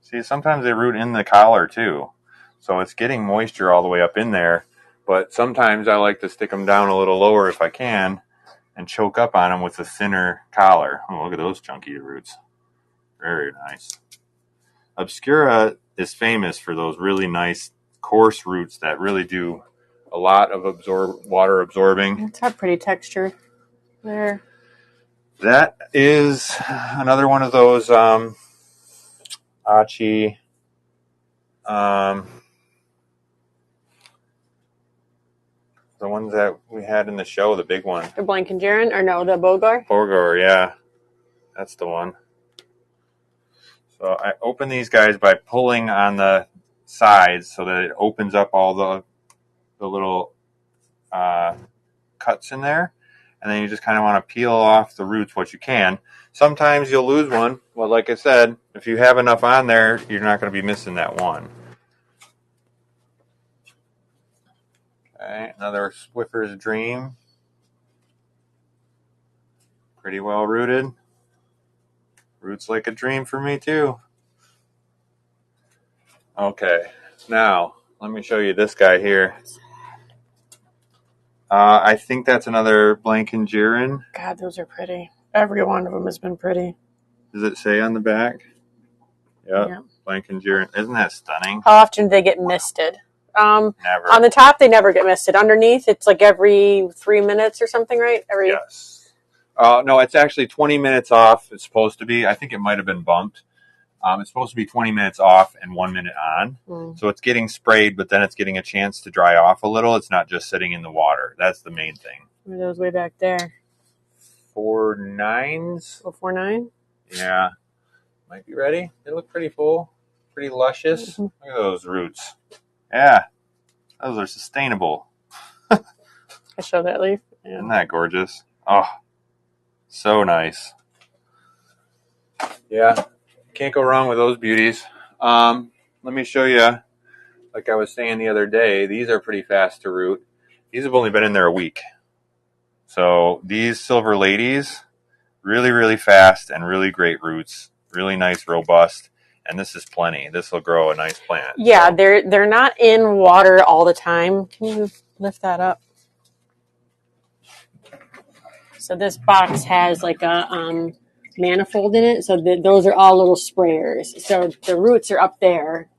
See, sometimes they root in the collar too, so it's getting moisture all the way up in there. But sometimes I like to stick them down a little lower if I can, and choke up on them with a thinner collar. Oh, look at those chunky roots. Very nice. Obscura is famous for those really nice coarse roots that really do a lot of water absorbing. It's got pretty texture there. That is another one of those Achi the ones that we had in the show, the big one. The Blankenjaren, or no, the Bogor? Bogor, yeah. That's the one. So I open these guys by pulling on the sides so that it opens up all the little cuts in there. And then you just kind of want to peel off the roots what you can. Sometimes you'll lose one. Well, like I said, if you have enough on there, you're not going to be missing that one. Okay, another Swiffer's Dream. Pretty well rooted. Roots like a dream for me too. Okay, now let me show you this guy here. I think that's another Blankenjaren. God, those are pretty. Every one of them has been pretty. Does it say on the back? Yep. Yeah. Blankenjaren. Isn't that stunning? How often do they get misted? Never. On the top, they never get misted. Underneath, it's like every 3 minutes or something, right? Yes. No, it's actually 20 minutes off. It's supposed to be. I think it might have been bumped. It's supposed to be 20 minutes off and 1 minute on. So it's getting sprayed, but then it's getting a chance to dry off a little. It's not just sitting in the water. That's the main thing. What are those way back there? 4.9s. 4.9? Yeah. Might be ready. They look pretty full. Pretty luscious. Look at those roots. Yeah. Those are sustainable. I show that leaf. Yeah. Isn't that gorgeous? Oh, so nice. Yeah, can't go wrong with those beauties. Let me show you, like I was saying the other day, these are pretty fast to root. These have only been in there a week. So these silver ladies, really, really fast and really great roots. Really nice, robust. And this is plenty. This will grow a nice plant. Yeah, so they're not in water all the time. Can you lift that up? So this box has like a manifold in it. So those are all little sprayers. So the roots are up there,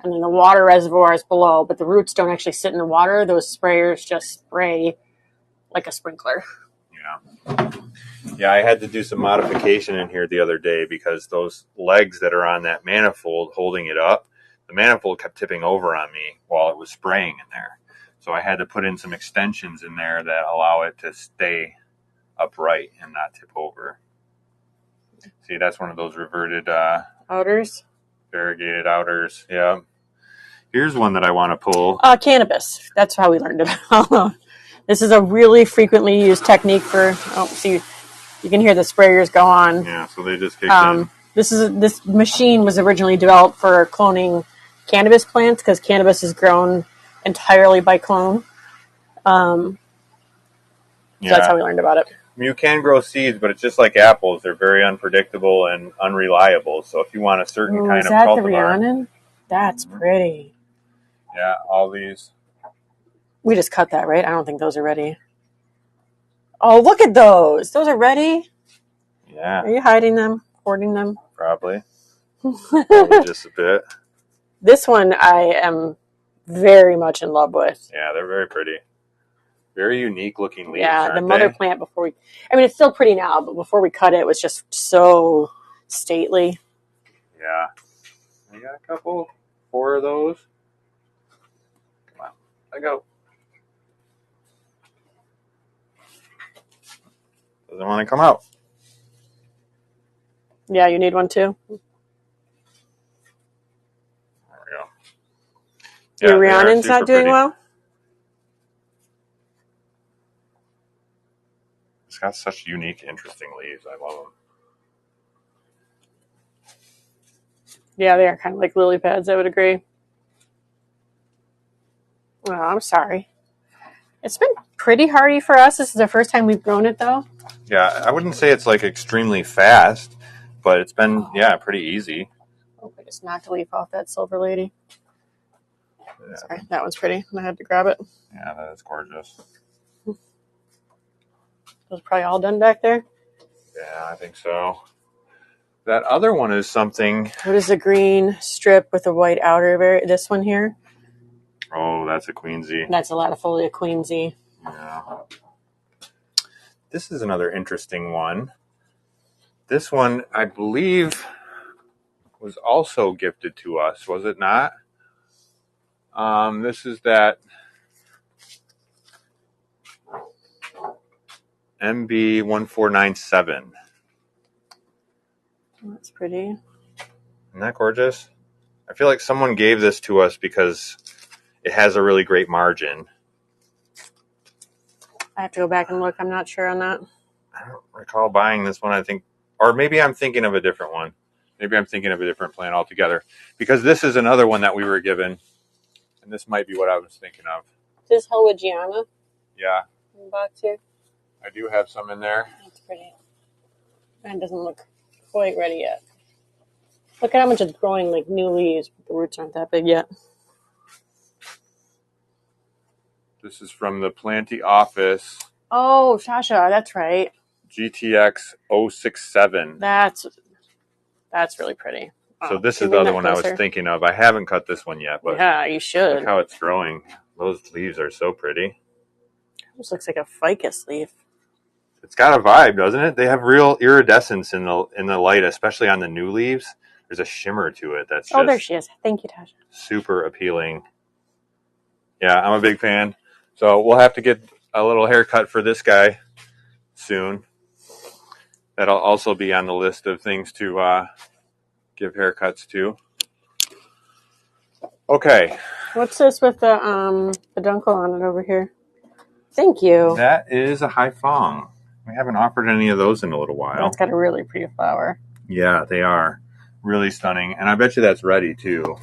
and then the water reservoir is below. But the roots don't actually sit in the water. Those sprayers just spray like a sprinkler. Yeah. Yeah, I had to do some modification in here the other day because those legs that are on that manifold holding it up, the manifold kept tipping over on me while it was spraying in there. So I had to put in some extensions in there that allow it to stay upright and not tip over. See, that's one of those reverted outers, variegated outers. Yeah. Here's one that I want to pull. Cannabis. That's how we learned it. This is a really frequently used technique for. Oh, see, you can hear the sprayers go on. Yeah, so they just kicked in. This machine was originally developed for cloning cannabis plants because cannabis is grown entirely by clone. So that's how we learned about it. You can grow seeds, but it's just like apples. They're very unpredictable and unreliable. So if you want a certain kind of cultivar. Is that the Rhiannon? That's pretty. Yeah, all these. We just cut that, right? I don't think those are ready. Oh, look at those. Those are ready? Yeah. Are you hiding them? Hoarding them? Probably. Probably just a bit. This one I am very much in love with. Yeah, they're very pretty. Very unique looking leaves. Yeah, the mother plant before we. I mean, it's still pretty now, but before we cut it, it was just so stately. Yeah. We got a couple, 4 of those. Come on, let go. Doesn't want to come out. Yeah, you need one too. There we go. Yeah, your Rhiannon's not doing pretty. Well? It's got such unique, interesting leaves. I love them. Yeah, they are kind of like lily pads, I would agree. Oh, I'm sorry. It's been pretty hardy for us. This is the first time we've grown it, though. Yeah, I wouldn't say it's like extremely fast, but it's been, pretty easy. Oh, I just knocked a leaf off that silver lady. Yeah. Sorry, that one's pretty. I had to grab it. Yeah, that is gorgeous. Those are probably all done back there? Yeah, I think so. That other one is something. What is the green strip with the white outer? This one here? Oh, that's a Queensy. That's a Latifolia Queensy. Yeah. This is another interesting one. This one, I believe, was also gifted to us, was it not? This is that MB1497. That's pretty. Isn't that gorgeous? I feel like someone gave this to us because it has a really great margin. I have to go back and look. I'm not sure on that. I don't recall buying this one, I think. Or maybe I'm thinking of a different one. Maybe I'm thinking of a different plant altogether. Because this is another one that we were given. And this might be what I was thinking of. Is this Hoya? Yeah. In the box here? I do have some in there. That's pretty. That doesn't look quite ready yet. Look at how much it's growing like new leaves, but the roots aren't that big yet. This is from the Planty office. Oh, Sasha, that's right. GTX 067. That's really pretty. So this is the other one I was thinking of. I haven't cut this one yet, but yeah, you should. Look how it's growing. Those leaves are so pretty. This looks like a ficus leaf. It's got a vibe, doesn't it? They have real iridescence in the light, especially on the new leaves. There's a shimmer to it that's just there she is. Thank you, Tasha. Super appealing. Yeah, I'm a big fan. So we'll have to get a little haircut for this guy soon. That'll also be on the list of things to give haircuts to. Okay. What's this with the peduncle on it over here? Thank you. That is a haifeng. We haven't offered any of those in a little while. That's got a really pretty flower. Yeah, they are. Really stunning. And I bet you that's ready, too.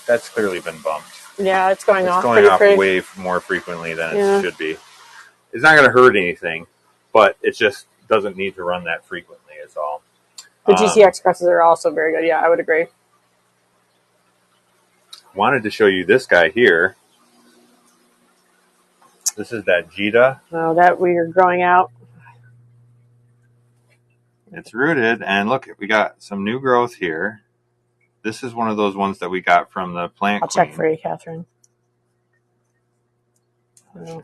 That's clearly been bumped. Yeah, it's going off way more frequently than it should be. It's not going to hurt anything, but it just doesn't need to run that frequently is all. The GCX crosses are also very good. Yeah, I would agree. Wanted to show you this guy here. This is that Jita. Oh, that we are growing out. It's rooted, and look, we got some new growth here. This is one of those ones that we got from the plant queen. I'll check for you, Catherine. Oh.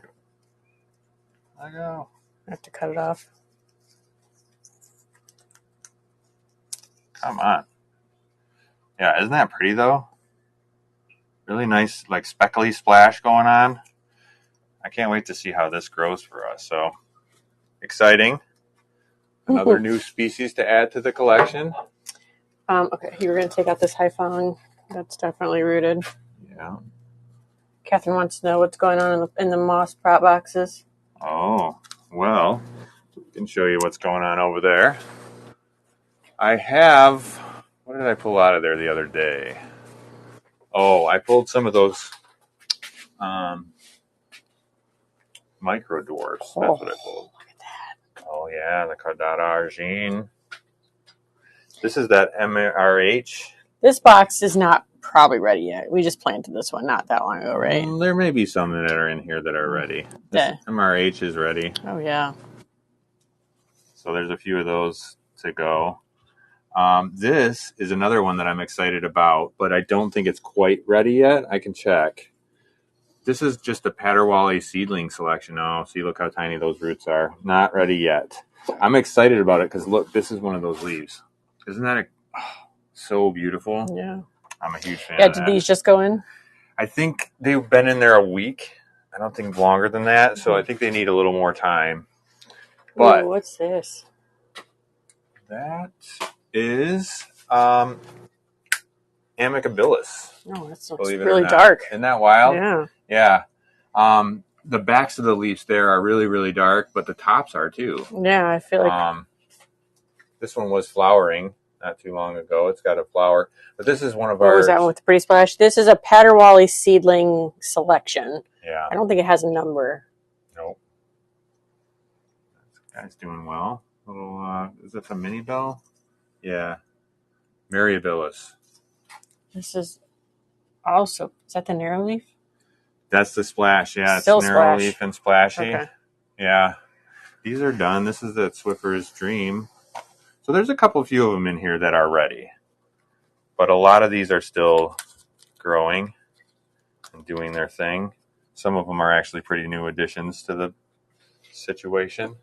I go. I have to cut it off. Come on. Yeah, isn't that pretty, though? Really nice, like, speckly splash going on. I can't wait to see how this grows for us. So, exciting. Another new species to add to the collection. Okay, you were going to take out this haifeng. That's definitely rooted. Yeah. Catherine wants to know what's going on in the moss prop boxes. Oh, well, I can show you what's going on over there. I have, what did I pull out of there the other day? Oh, I pulled some of those micro dwarfs. That's what I pulled. Look at that. Oh, yeah, the Cardata Argine. This is that MRH. This box is not probably ready yet. We just planted this one not that long ago, right? There may be some that are in here that are ready. This MRH is ready. Oh, yeah. So there's a few of those to go. This is another one that I'm excited about, but I don't think it's quite ready yet. I can check. This is just a Paterwally seedling selection. Oh, see, look how tiny those roots are. Not ready yet. I'm excited about it because, look, this is one of those leaves. Isn't that so beautiful? Yeah. I'm a huge fan of that. Did these just go in? I think they've been in there a week. I don't think longer than that, so I think they need a little more time. But ooh, what's this? That is Amicabilis. Oh, that looks really dark. Isn't that wild? Yeah. Yeah. The backs of the leaves there are really, really dark, but the tops are too. Yeah, I feel like this one was flowering not too long ago. It's got a flower. But this is one of ours. What was that one with the pretty splash? This is a Paterwally seedling selection. Yeah. I don't think it has a number. Nope. This guy's doing well. Little, is that the mini bell? Yeah. Mariabilis. This is also, is that the narrow leaf? That's the splash. Yeah, Still it's narrow splash. leaf and splashy. Okay. Yeah. These are done. This is the Swiffer's Dream. So there's a few of them in here that are ready. But a lot of these are still growing and doing their thing. Some of them are actually pretty new additions to the situation.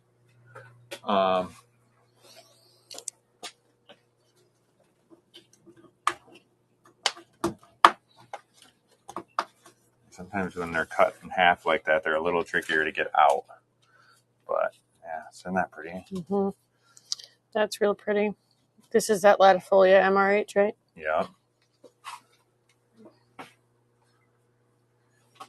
Sometimes when they're cut in half like that, they're a little trickier to get out. But, yeah, isn't that pretty? Mm-hmm. That's real pretty. This is that Latifolia MRH, right? Yeah.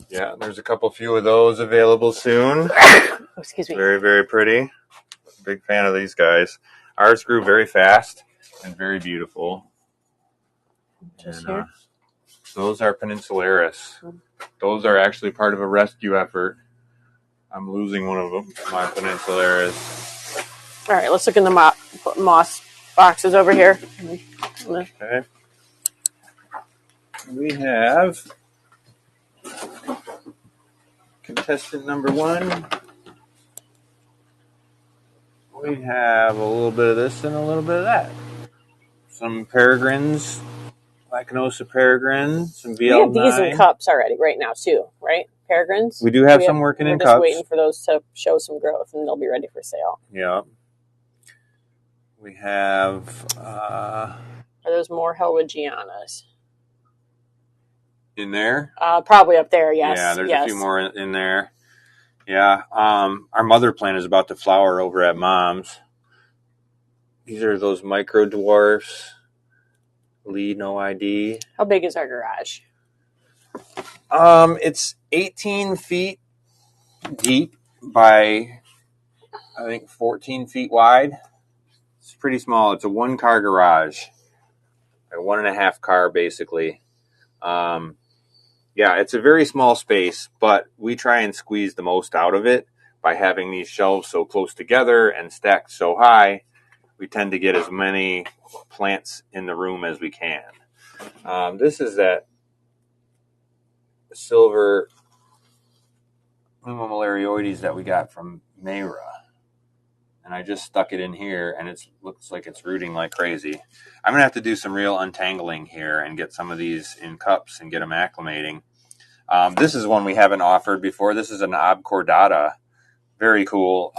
Yeah, there's a few of those available soon. Oh, excuse me. Very, very pretty. Big fan of these guys. Ours grew very fast and very beautiful. Just here? Those are Peninsularis. Those are actually part of a rescue effort. I'm losing one of them, my Peninsularis. All right, let's look in the moss boxes over here. Okay. We have contestant number 1. We have a little bit of this and a little bit of that. Some peregrines, Lacanosa peregrine, some VL9. We have these in cups already right now too, right? Peregrines? We do have some working in cups. We're just waiting for those to show some growth and they'll be ready for sale. Yeah. We have... Are those more Helwigianas? In there? Probably up there, yes. Yeah, there's a few more in there. Yeah. Our mother plant is about to flower over at Mom's. These are those micro dwarfs Lee, no ID. How big is our garage? It's 18 feet deep by, I think, 14 feet wide. It's pretty small. It's a 1-car garage, a 1.5 car basically. Yeah, it's a very small space, but we try and squeeze the most out of it by having these shelves so close together and stacked so high. We tend to get as many plants in the room as we can. This is that silver Plumalarioides that we got from Mayra. And I just stuck it in here, and it looks like it's rooting like crazy. I'm going to have to do some real untangling here and get some of these in cups and get them acclimating. This is one we haven't offered before. This is an obcordata. Very cool.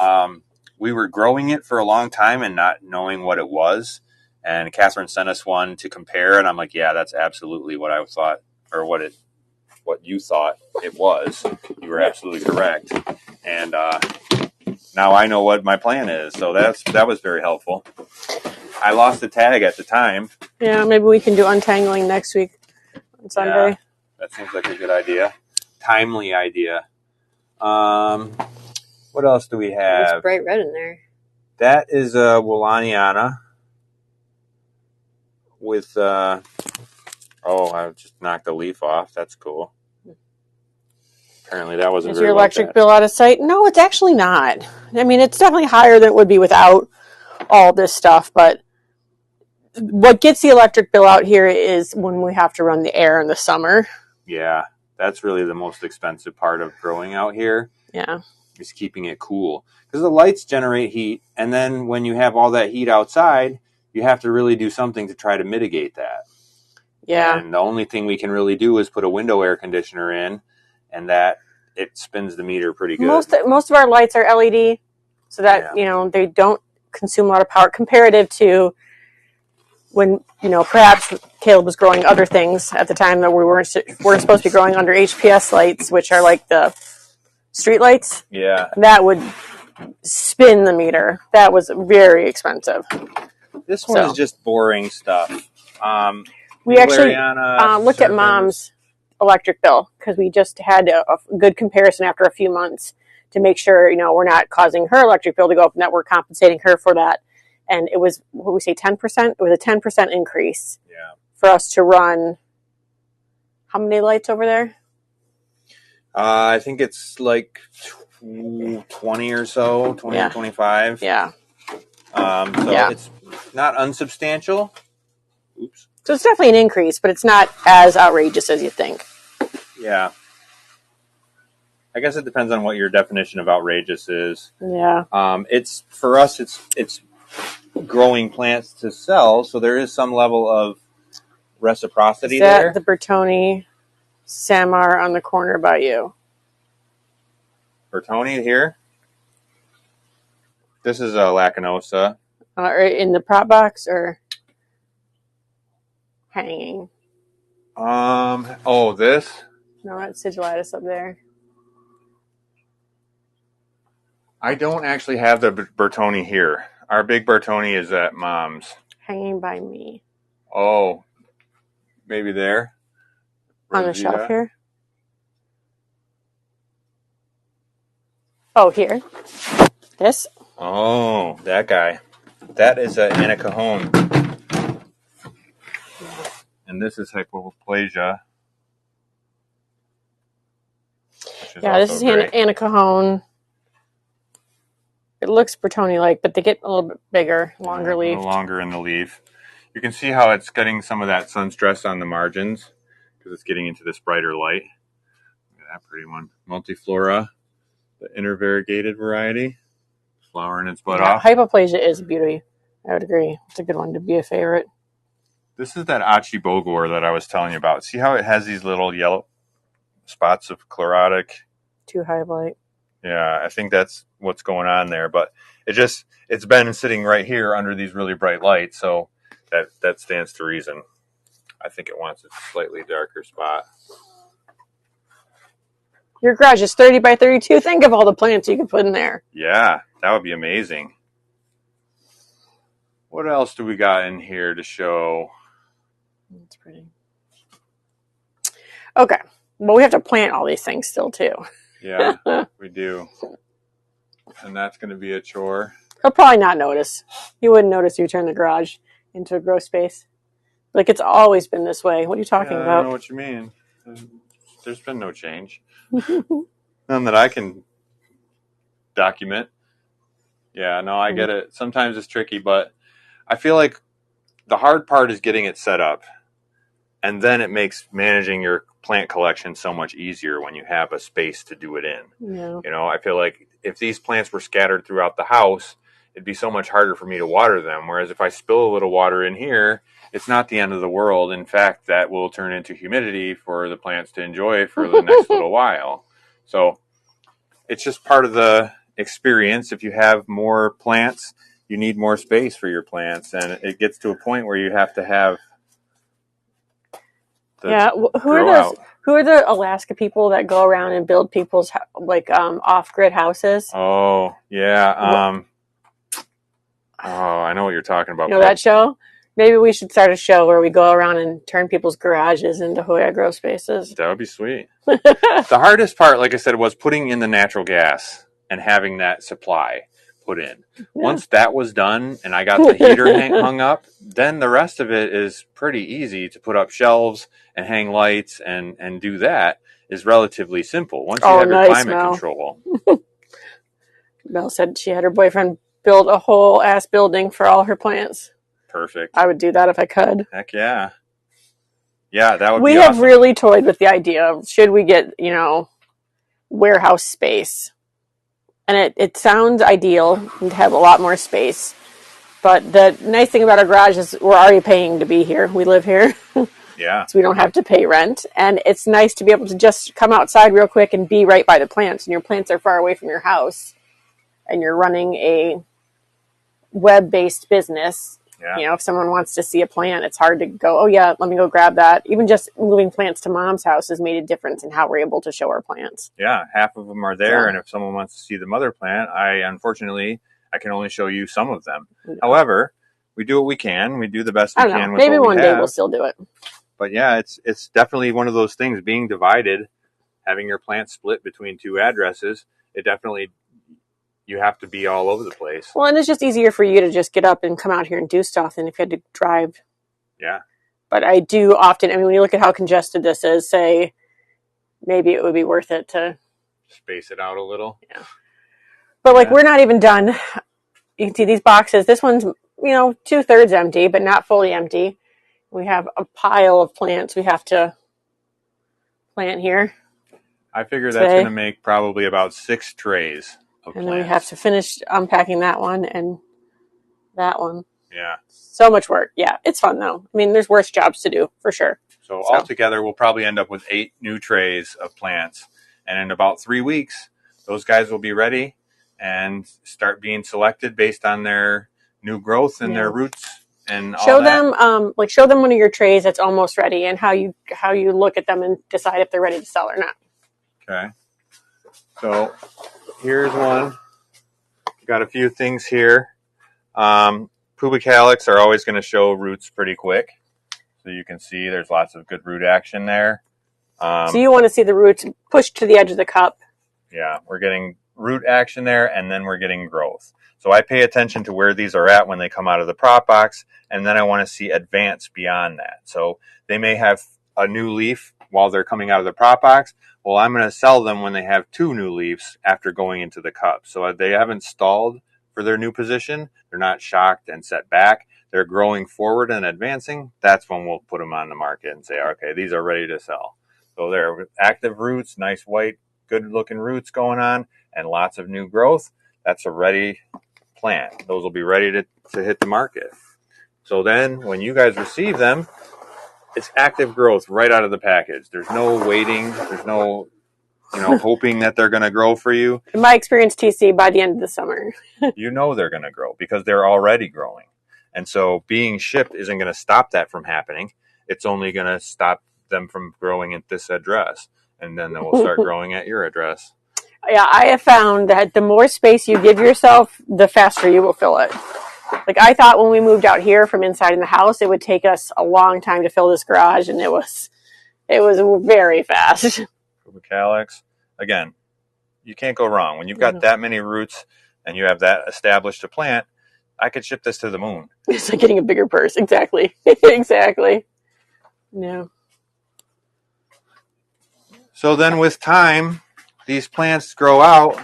We were growing it for a long time and not knowing what it was. And Catherine sent us one to compare, and I'm like, yeah, that's absolutely what I thought, or what you thought it was. You were absolutely correct. And now I know what my plan is. So that was very helpful. I lost the tag at the time. Yeah, maybe we can do untangling next week on Sunday. Yeah, that seems like a good idea. Timely idea. What else do we have? It's bright red in there. That is a Wollaniana with, I just knocked the leaf off. That's cool. Apparently that wasn't Is very your well electric fed. bill out of sight? No, it's actually not. I mean, it's definitely higher than it would be without all this stuff, but what gets the electric bill out here is when we have to run the air in the summer. Yeah, that's really the most expensive part of growing out here. Yeah. Is keeping it cool. Because the lights generate heat, and then when you have all that heat outside, you have to really do something to try to mitigate that. Yeah. And the only thing we can really do is put a window air conditioner in, and that it spins the meter pretty good. Most of our lights are LED, so that they don't consume a lot of power comparative to when perhaps Caleb was growing other things at the time that we weren't supposed to be growing under HPS lights, which are like the street lights. Yeah, that would spin the meter. That was very expensive. This one is just boring stuff. We actually looked at Mom's electric bill because we just had a good comparison after a few months to make sure we're not causing her electric bill to go up and that we're compensating her for that. And it was, what we say, 10%? It was a 10% increase for us to run. How many lights over there? I think it's like 20 or so, 20 or 25. Yeah. It's not unsubstantial. Oops. So it's definitely an increase, but it's not as outrageous as you think. Yeah. I guess it depends on what your definition of outrageous is. Yeah. It's for us. It's growing plants to sell, so there is some level of reciprocity there. Is that the Bertoni Samar on the corner by you? Bertoni here. This is a Lacanosa. Or in the prop box or hanging? This? No, that's Sigillitis up there. I don't actually have the Bertoni here. Our big Bertoni is at Mom's. Hanging by me. Oh, maybe there? On the shelf here? Oh, here. This? Oh, that guy. That is an Anacajon. And this is Hypoplasia. Yeah, this is Anacajon. It looks Bertoni-like, but they get a little bit bigger, longer leaf. A little longer in the leaf. You can see how it's getting some of that sun stress on the margins because it's getting into this brighter light. Look at that pretty one. Multiflora, the intervariegated variety. Flowering its butt off. Hypoplasia is a beauty. I would agree. It's a good one to be a favorite. This is that Achibogor that I was telling you about. See how it has these little yellow spots of chlorotic? Too high of light. Yeah, I think that's what's going on there. But it's been sitting right here under these really bright lights, so that stands to reason. I think it wants a slightly darker spot. Your garage is 30 by 32. Think of all the plants you could put in there. Yeah, that would be amazing. What else do we got in here to show? That's pretty. Okay. But we have to plant all these things still, too. Yeah, we do. And that's going to be a chore. He'll probably not notice. He wouldn't notice you turn the garage into a grow space. Like, it's always been this way. What are you talking I about? don't know what you mean. There's been no change. None that I can document. Yeah, no, I get it. Sometimes it's tricky, but I feel like the hard part is getting it set up. And then it makes managing your plant collection so much easier when you have a space to do it in. Yeah. You know, I feel like if these plants were scattered throughout the house, it'd be so much harder for me to water them. Whereas if I spill a little water in here, it's not the end of the world. In fact, that will turn into humidity for the plants to enjoy for the next little while. So it's just part of the experience. If you have more plants, you need more space for your plants. And it gets to a point where you have to have who are the Alaska people that go around and build people's off-grid houses? Oh yeah. I know what you're talking about. You know that show? Maybe we should start a show where we go around and turn people's garages into Hoya grow spaces. That would be sweet. The hardest part, like I said, was putting in the natural gas and having that supply put in. Yeah. Once that was done and I got the heater hung up, then the rest of it is pretty easy to put up shelves and hang lights and do that is relatively simple. Once you have your climate control. Mel said she had her boyfriend build a whole ass building for all her plants. Perfect. I would do that if I could. Heck yeah. Yeah, that would be awesome. We have really toyed with the idea of should we get, warehouse space. And it sounds ideal to have a lot more space. But the nice thing about our garage is we're already paying to be here. We live here. Yeah. So we don't have to pay rent. And it's nice to be able to just come outside real quick and be right by the plants. And your plants are far away from your house. And you're running a web-based business. Yeah. If someone wants to see a plant, it's hard to go, oh yeah, let me go grab that. Even just moving plants to mom's house has made a difference in how we're able to show our plants. Yeah, half of them are there, and if someone wants to see the mother plant, unfortunately I can only show you some of them. Yeah. However, we do what we can. We do the best we can with maybe what we one day we'll still do it. But yeah, it's definitely one of those things. Being divided, having your plant split between two addresses, it definitely. You have to be all over the place. Well, and it's just easier for you to just get up and come out here and do stuff than if you had to drive. Yeah. But I do often, when you look at how congested this is, say, maybe it would be worth it to space it out a little. Yeah. But we're not even done. You can see these boxes. This one's, 2/3 empty, but not fully empty. We have a pile of plants we have to plant here. I figure that's going to make probably about 6 trays. And then we have to finish unpacking that one and that one. Yeah. So much work. Yeah, it's fun, though. There's worse jobs to do, for sure. So altogether, we'll probably end up with 8 new trays of plants. And in about 3 weeks, those guys will be ready and start being selected based on their new growth and their roots and all show them, show them one of your trays that's almost ready and how you look at them and decide if they're ready to sell or not. Okay. So here's one. Got a few things here. Pubic are always going to show roots pretty quick. So you can see there's lots of good root action there. So you want to see the roots pushed to the edge of the cup. Yeah, we're getting root action there, and then we're getting growth. So I pay attention to where these are at when they come out of the prop box, and then I want to see advance beyond that. So they may have a new leaf while they're coming out of the prop box. Well, I'm going to sell them when they have 2 new leaves after going into the cup. So they haven't stalled for their new position. They're not shocked and set back. They're growing forward and advancing. That's when we'll put them on the market and say, okay, these are ready to sell. So they're active roots, nice white, good looking roots going on, and lots of new growth. That's a ready plant. Those will be ready to hit the market. So then when you guys receive them, it's active growth right out of the package. There's no waiting. There's no, hoping that they're going to grow for you. In my experience, TC, by the end of the summer. They're going to grow because they're already growing. And so being shipped isn't going to stop that from happening. It's only going to stop them from growing at this address. And then they will start growing at your address. Yeah, I have found that the more space you give yourself, the faster you will fill it. Like, I thought when we moved out here from inside in the house, it would take us a long time to fill this garage, and it was very fast. Calyx. Again, you can't go wrong. When you've got that many roots and you have that established a plant, I could ship this to the moon. It's like getting a bigger purse. Exactly. Exactly. No. So then with time, these plants grow out.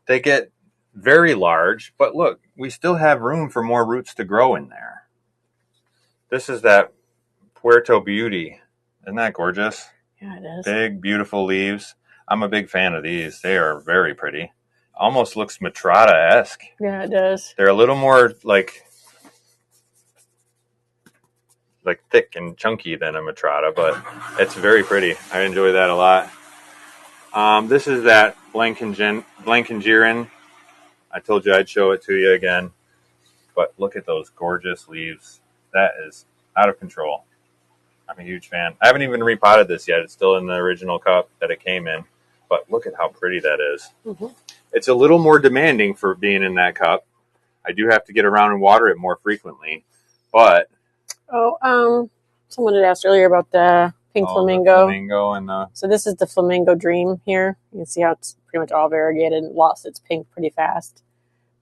They get very large, but look, we still have room for more roots to grow in there. This is that Puerto Beauty. Isn't that gorgeous? Yeah, it is. Big, beautiful leaves. I'm a big fan of these. They are very pretty. Almost looks Matrata-esque. Yeah, it does. They're a little more like thick and chunky than a Matrata, but it's very pretty. I enjoy that a lot. This is that Blankengieren. I told you I'd show it to you again. But look at those gorgeous leaves. That is out of control. I'm a huge fan. I haven't even repotted this yet. It's still in the original cup that it came in. But look at how pretty that is. Mm-hmm. It's a little more demanding for being in that cup. I do have to get around and water it more frequently. But someone had asked earlier about the pink flamingo. The flamingo and So this is the flamingo dream here. You can see how it's pretty much all variegated and lost its pink pretty fast.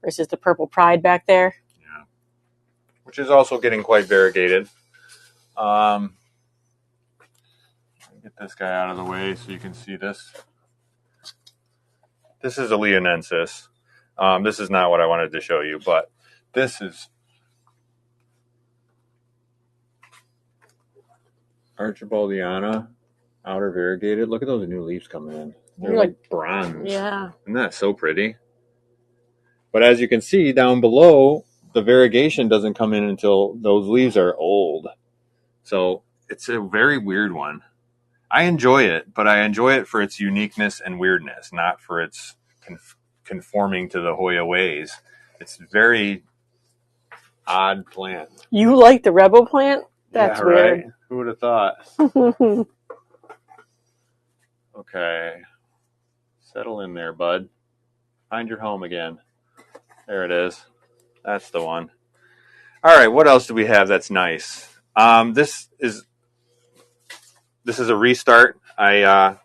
Versus the purple pride back there. Yeah. Which is also getting quite variegated. Get this guy out of the way so you can see this. This is a Leonensis. This is not what I wanted to show you, but this is Archibaldiana, outer variegated. Look at those new leaves coming in. They're like bronze. Yeah. Isn't that so pretty? But as you can see down below, the variegation doesn't come in until those leaves are old. So it's a very weird one. I enjoy it, but I enjoy it for its uniqueness and weirdness, not for its conforming to the Hoya ways. It's a very odd plant. You like the rebel plant? That's weird. Right? Who would have thought? Okay. Settle in there, bud. Find your home again. There it is. That's the one. All right, what else do we have that's nice? This is a restart. I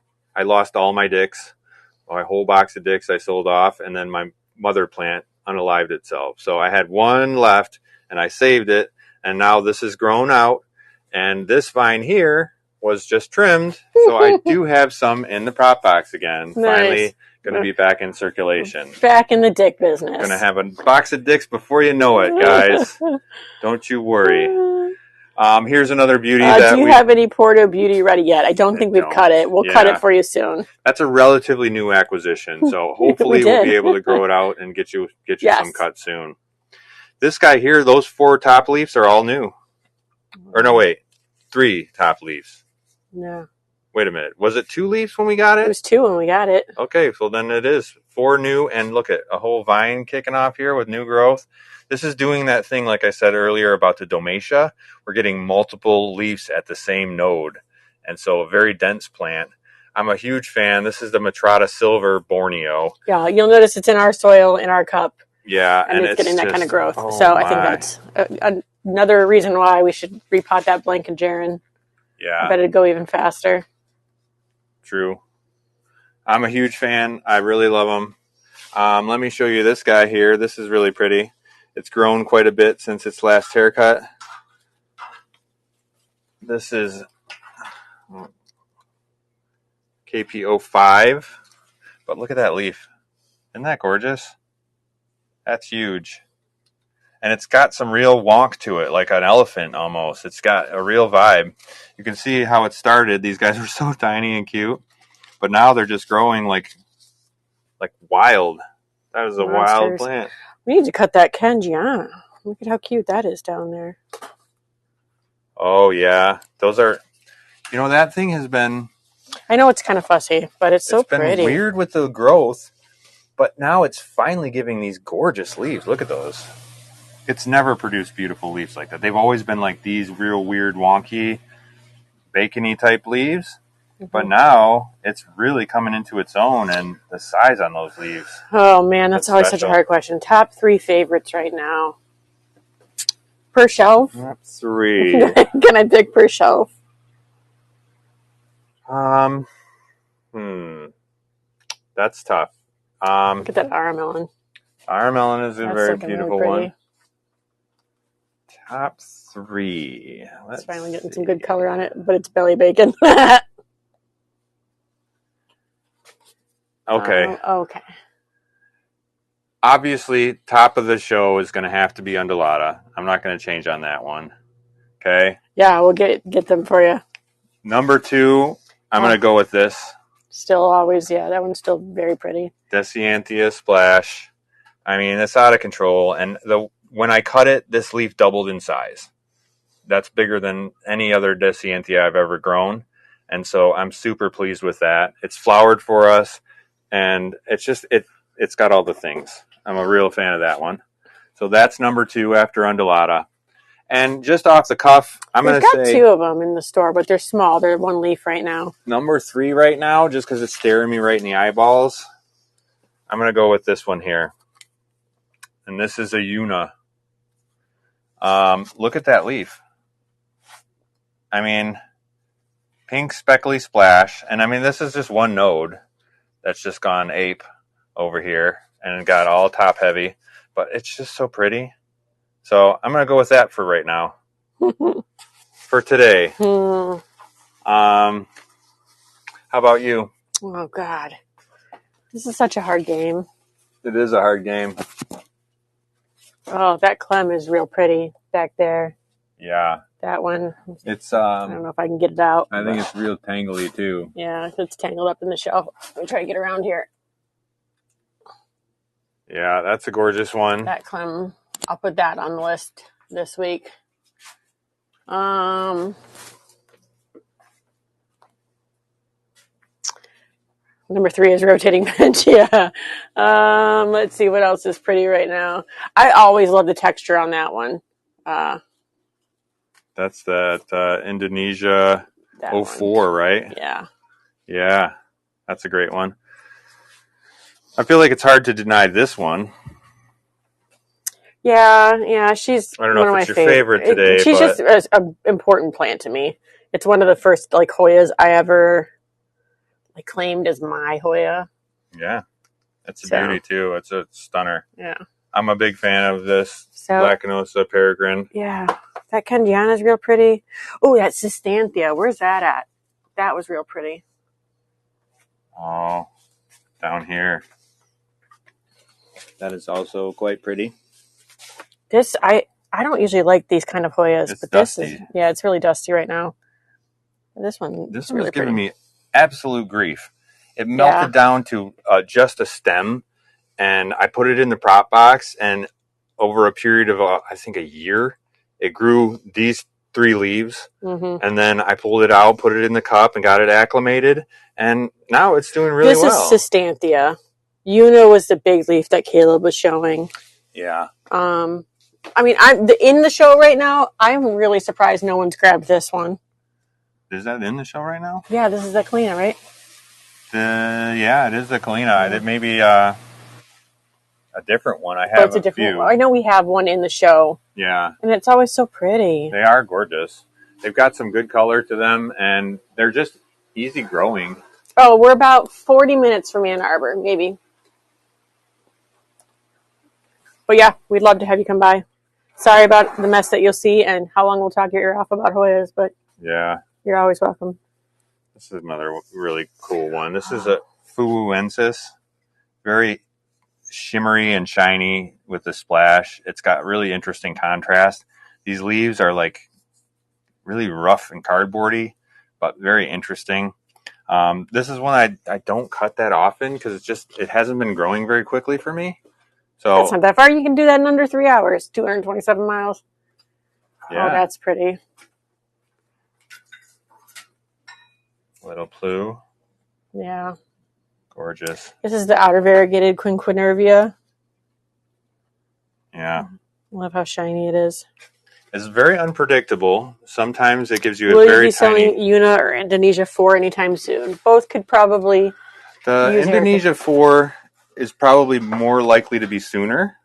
lost all my dicks. My whole box of dicks I sold off, and then my mother plant unalived itself. So I had one left, and I saved it, and now this has grown out, and this vine here was just trimmed, so I do have some in the prop box again. Nice. Finally going to be back in circulation. Back in the dick business. Going to have a box of dicks before you know it, guys. Don't you worry. Here's another beauty. Do you have any Porto Beauty ready yet? I don't think we've cut it. We'll cut it for you soon. That's a relatively new acquisition, so hopefully we'll be able to grow it out and get you some cut soon. This guy here, those 4 top leaves are all new. Or no, wait, 3 top leaves. No. Wait a minute. Was it 2 leaves when we got it? It was 2 when we got it. Okay, so then it is 4 new, and look at a whole vine kicking off here with new growth. This is doing that thing, like I said earlier, about the Domatia. We're getting multiple leaves at the same node, and so a very dense plant. I'm a huge fan. This is the Matrata Silver Borneo. Yeah, you'll notice it's in our soil, in our cup. Yeah, and it's getting that kind of growth. So I think that's another reason why we should repot that Blankengieren. Yeah. I bet it'd go even faster. True. I'm a huge fan. I really love them. Let me show you this guy here. This is really pretty. It's grown quite a bit since its last haircut. This is KP05. But look at that leaf. Isn't that gorgeous? That's huge. And it's got some real wonk to it, like an elephant almost. It's got a real vibe. You can see how it started. These guys were so tiny and cute. But now they're just growing like wild. That is a wild plant. We need to cut that Cangiana. Look at how cute that is down there. Oh, yeah. Those are, that thing has been... I know it's kind of fussy, but it's so pretty. It's been weird with the growth, but now it's finally giving these gorgeous leaves. Look at those. It's never produced beautiful leaves like that. They've always been like these real weird, wonky, bacony type leaves. But now it's really coming into its own, and the size on those leaves. Oh, man, that's always such a hard question. Top 3 favorites right now. Per shelf? Top 3. Can I pick per shelf? That's tough. Look at that Aramelon. Aramelon is a very beautiful really one. Top 3. It's finally getting some good color on it, but it's belly bacon. Okay. Okay. Obviously, top of the show is going to have to be Undulata. I'm not going to change on that one. Okay. Yeah, we'll get them for you. Number 2, I'm going to go with this. Still always, yeah, that one's still very pretty. Decianthia Splash. I mean, it's out of control. And when I cut it, this leaf doubled in size. That's bigger than any other Decianthia I've ever grown. And so I'm super pleased with that. It's flowered for us. And it's got all the things. I'm a real fan of that one. So that's number 2 after Undulata. And just off the cuff, I'm going to say... We've got 2 of them in the store, but they're small. They're 1 leaf right now. Number 3 right now, just because it's staring me right in the eyeballs, I'm going to go with this one here. And this is a Yuna. Look at that leaf. I mean, pink speckly splash. And I mean, this is just one node that's just gone ape over here and got all top heavy. But it's just so pretty. So I'm going to go with that for right now. For today. How about you? Oh, God. This is such a hard game. It is a hard game. Oh, that clem is real pretty back there. Yeah. That one. It's I don't know if I can get it out. I think it's real tangly too. Yeah, it's tangled up in the shelf. Let me try to get around here. Yeah, that's a gorgeous one. That clem, I'll put that on the list this week. Number 3 is rotating bench. Yeah. Let's see what else is pretty right now. I always love the texture on that one. That's that Indonesia 04, right? Yeah. Yeah, that's a great one. I feel like it's hard to deny this one. Yeah, she's I don't know one if of it's my your favorite today. She's just an important plant to me. It's one of the first Hoyas I ever claimed as my Hoya. Yeah, it's a beauty too. It's a stunner. Yeah, I'm a big fan of this Lacanosa peregrine. Yeah, that Candiana is real pretty. Oh, that Cistanthia. Where's that at? That was real pretty. Oh, down here. That is also quite pretty. This I don't usually like these kind of Hoyas, it's but dusty. This is it's really dusty right now. This one is really giving pretty. me absolute grief. It melted down to just a stem, and I put it in the prop box, and over a period of I think a year, it grew these 3 leaves, and then I pulled it out, put it in the cup, and got it acclimated, and now it's doing really well. This is Cistanthia. Yuna was the big leaf that Caleb was showing. Yeah. I mean, I'm in the show right now. I'm really surprised no one's grabbed this one. Is that in the show right now? Yeah, this is the Kalina, right? Yeah, it is the Kalina. It may be a different one. I have it's a different few. one. I know we have one in the show. Yeah. And it's always so pretty. They are gorgeous. They've got some good color to them, and they're just easy growing. Oh, we're about 40 minutes from Ann Arbor, maybe. But yeah, we'd love to have you come by. Sorry about the mess that you'll see and how long we'll talk your ear off about Hoyas, but yeah, you're always welcome. This is another really cool one. This is a Fuuensis. Very shimmery and shiny with the splash. It's got really interesting contrast. These leaves are really rough and cardboardy, but very interesting. This is one I don't cut that often because it hasn't been growing very quickly for me. So that's not that far. You can do that in under 3 hours. 227 miles. Yeah. Oh, that's pretty. Little Plu. Yeah. Gorgeous. This is the outer variegated quinquenervia. Yeah. I love how shiny it is. It's very unpredictable. Sometimes it gives you Will a you very be selling Una or Indonesia 4 anytime soon? Both could probably The use Indonesia 4 is probably more likely to be sooner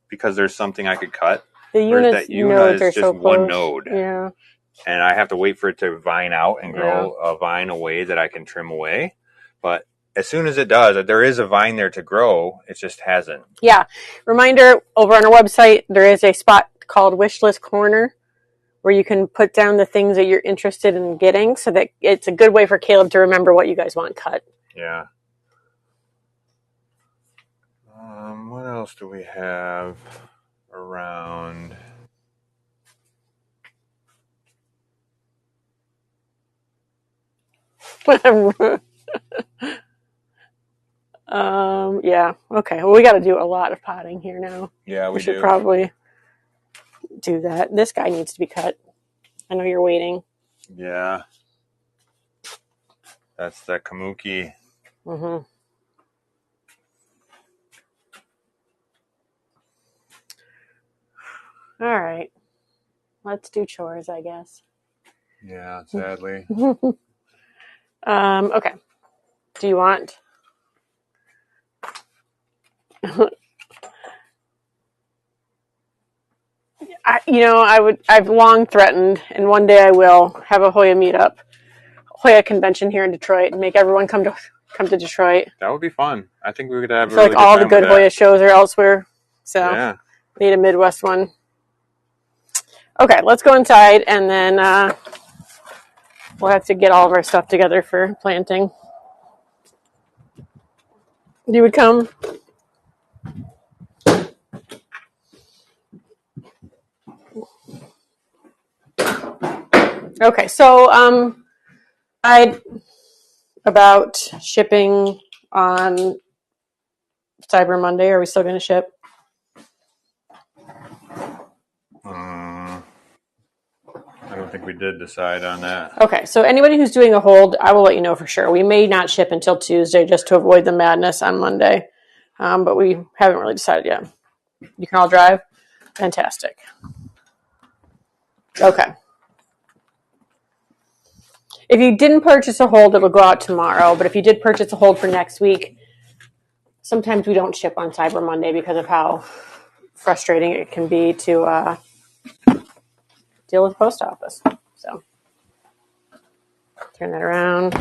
because there's something I could cut. The Whereas units, that Una is are just so one close. node. Yeah. And I have to wait for it to vine out and grow a vine away that I can trim away. But as soon as it does, there is a vine there to grow. It just hasn't. Yeah. Reminder, over on our website, there is a spot called Wish List Corner where you can put down the things that you're interested in getting, so that it's a good way for Caleb to remember what you guys want cut. Yeah. What else do we have around? Yeah. Okay. Well, we got to do a lot of potting here now. Yeah, we should do. probably do that. This guy needs to be cut. I know you're waiting. Yeah. That's the kamuki. Mm-hmm. All right. Let's do chores, I guess. Yeah, sadly. Okay. Do you want? I've long threatened, and one day I will have a Hoya meetup, Hoya convention here in Detroit, and make everyone come to Detroit. That would be fun. I think we could have I feel like all the good Hoya shows are elsewhere, so yeah. We need a Midwest one. Okay, let's go inside, and then we'll have to get all of our stuff together for planting. You would come? Okay, so about shipping on Cyber Monday. Are we still going to ship? I don't think we did decide on that. Okay, so anybody who's doing a hold, I will let you know for sure. We may not ship until Tuesday just to avoid the madness on Monday, but we haven't really decided yet. You can all drive? Fantastic. Okay. If you didn't purchase a hold, it'll go out tomorrow, but if you did purchase a hold for next week, sometimes we don't ship on Cyber Monday because of how frustrating it can be to deal with the post office. So, turn that around.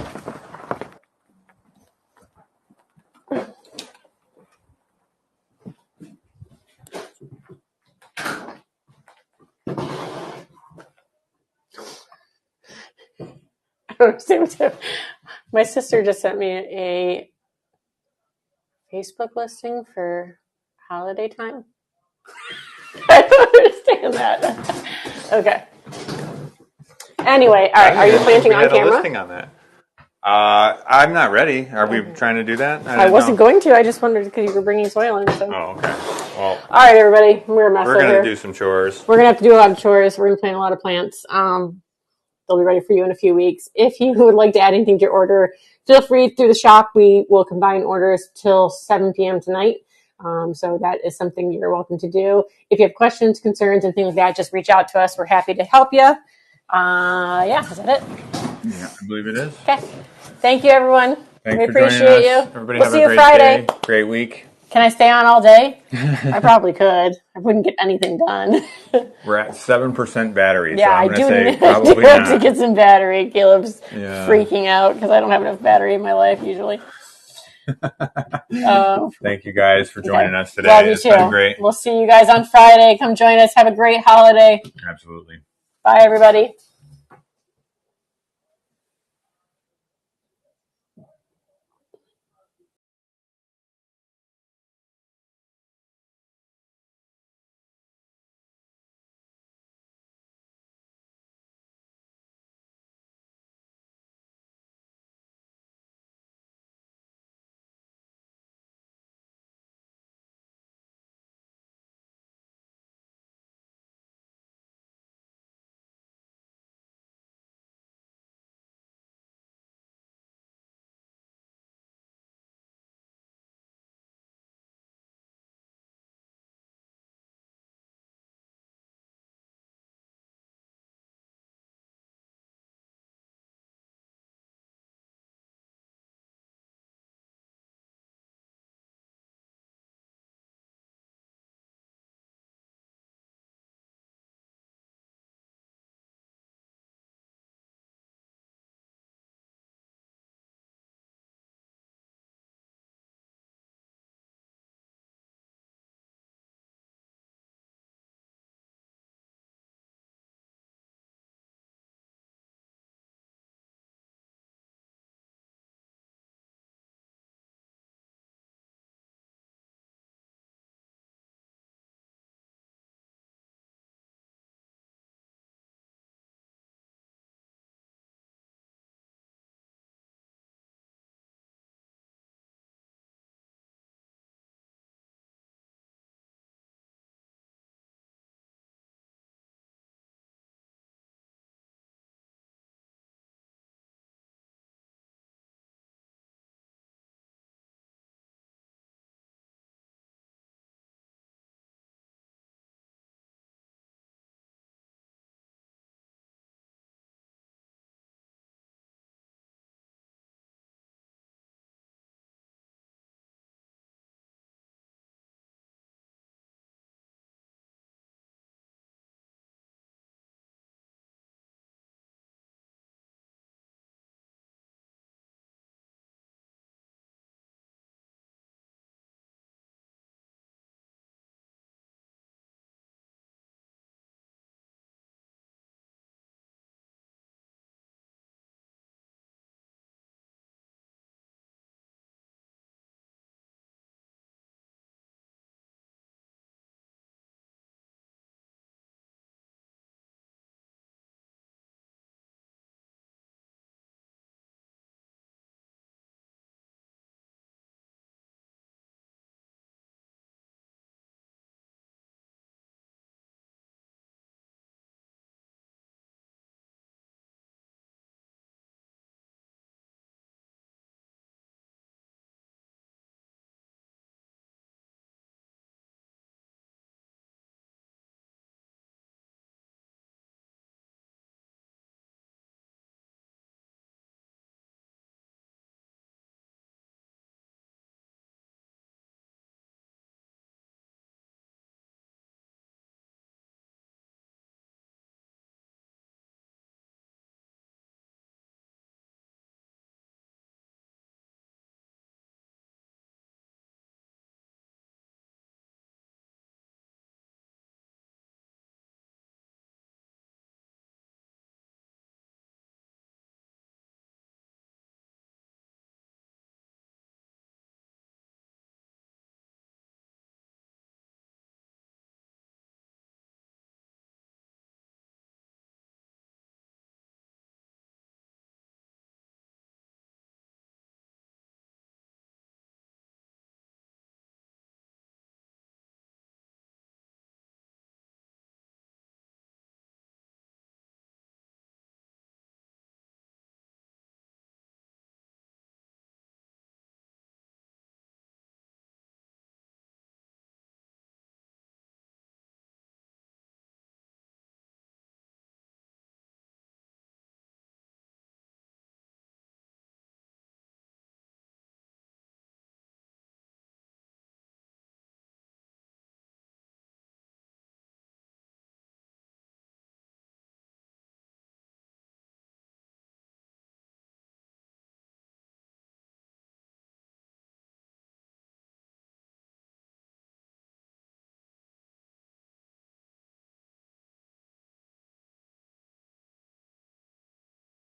My sister just sent me a Facebook listing for holiday time. I don't understand that. Okay. Anyway, all right. Are you planting on camera? A listing on that. I'm not ready. Are we trying to do that? I wasn't going to. I just wondered because you were bringing soil in. So. Oh, okay. Well, all right, everybody. We're a mess over here. We're going to do some chores. We're going to have to do a lot of chores. We're going to plant a lot of plants. They'll be ready for you in a few weeks. If you would like to add anything to your order, feel free through the shop. We will combine orders till 7 p.m. tonight. So that is something you're welcome to do. If you have questions, concerns, and things like that, just reach out to us. We're happy to help you. Yeah, is that it? Yeah, I believe it is. Okay. Thank you, everyone. Thanks we appreciate you. Everybody we'll have see a you great Friday. Day, great week. Can I stay on all day? I probably could. I wouldn't get anything done. We're at 7% battery. Yeah, so I'm I do probably have to get some battery. Caleb's freaking out because I don't have enough battery in my life usually. Thank you guys for joining us today. Love you too. Been great. We'll see you guys on Friday. Come join us. Have a great holiday. Absolutely. Bye, everybody.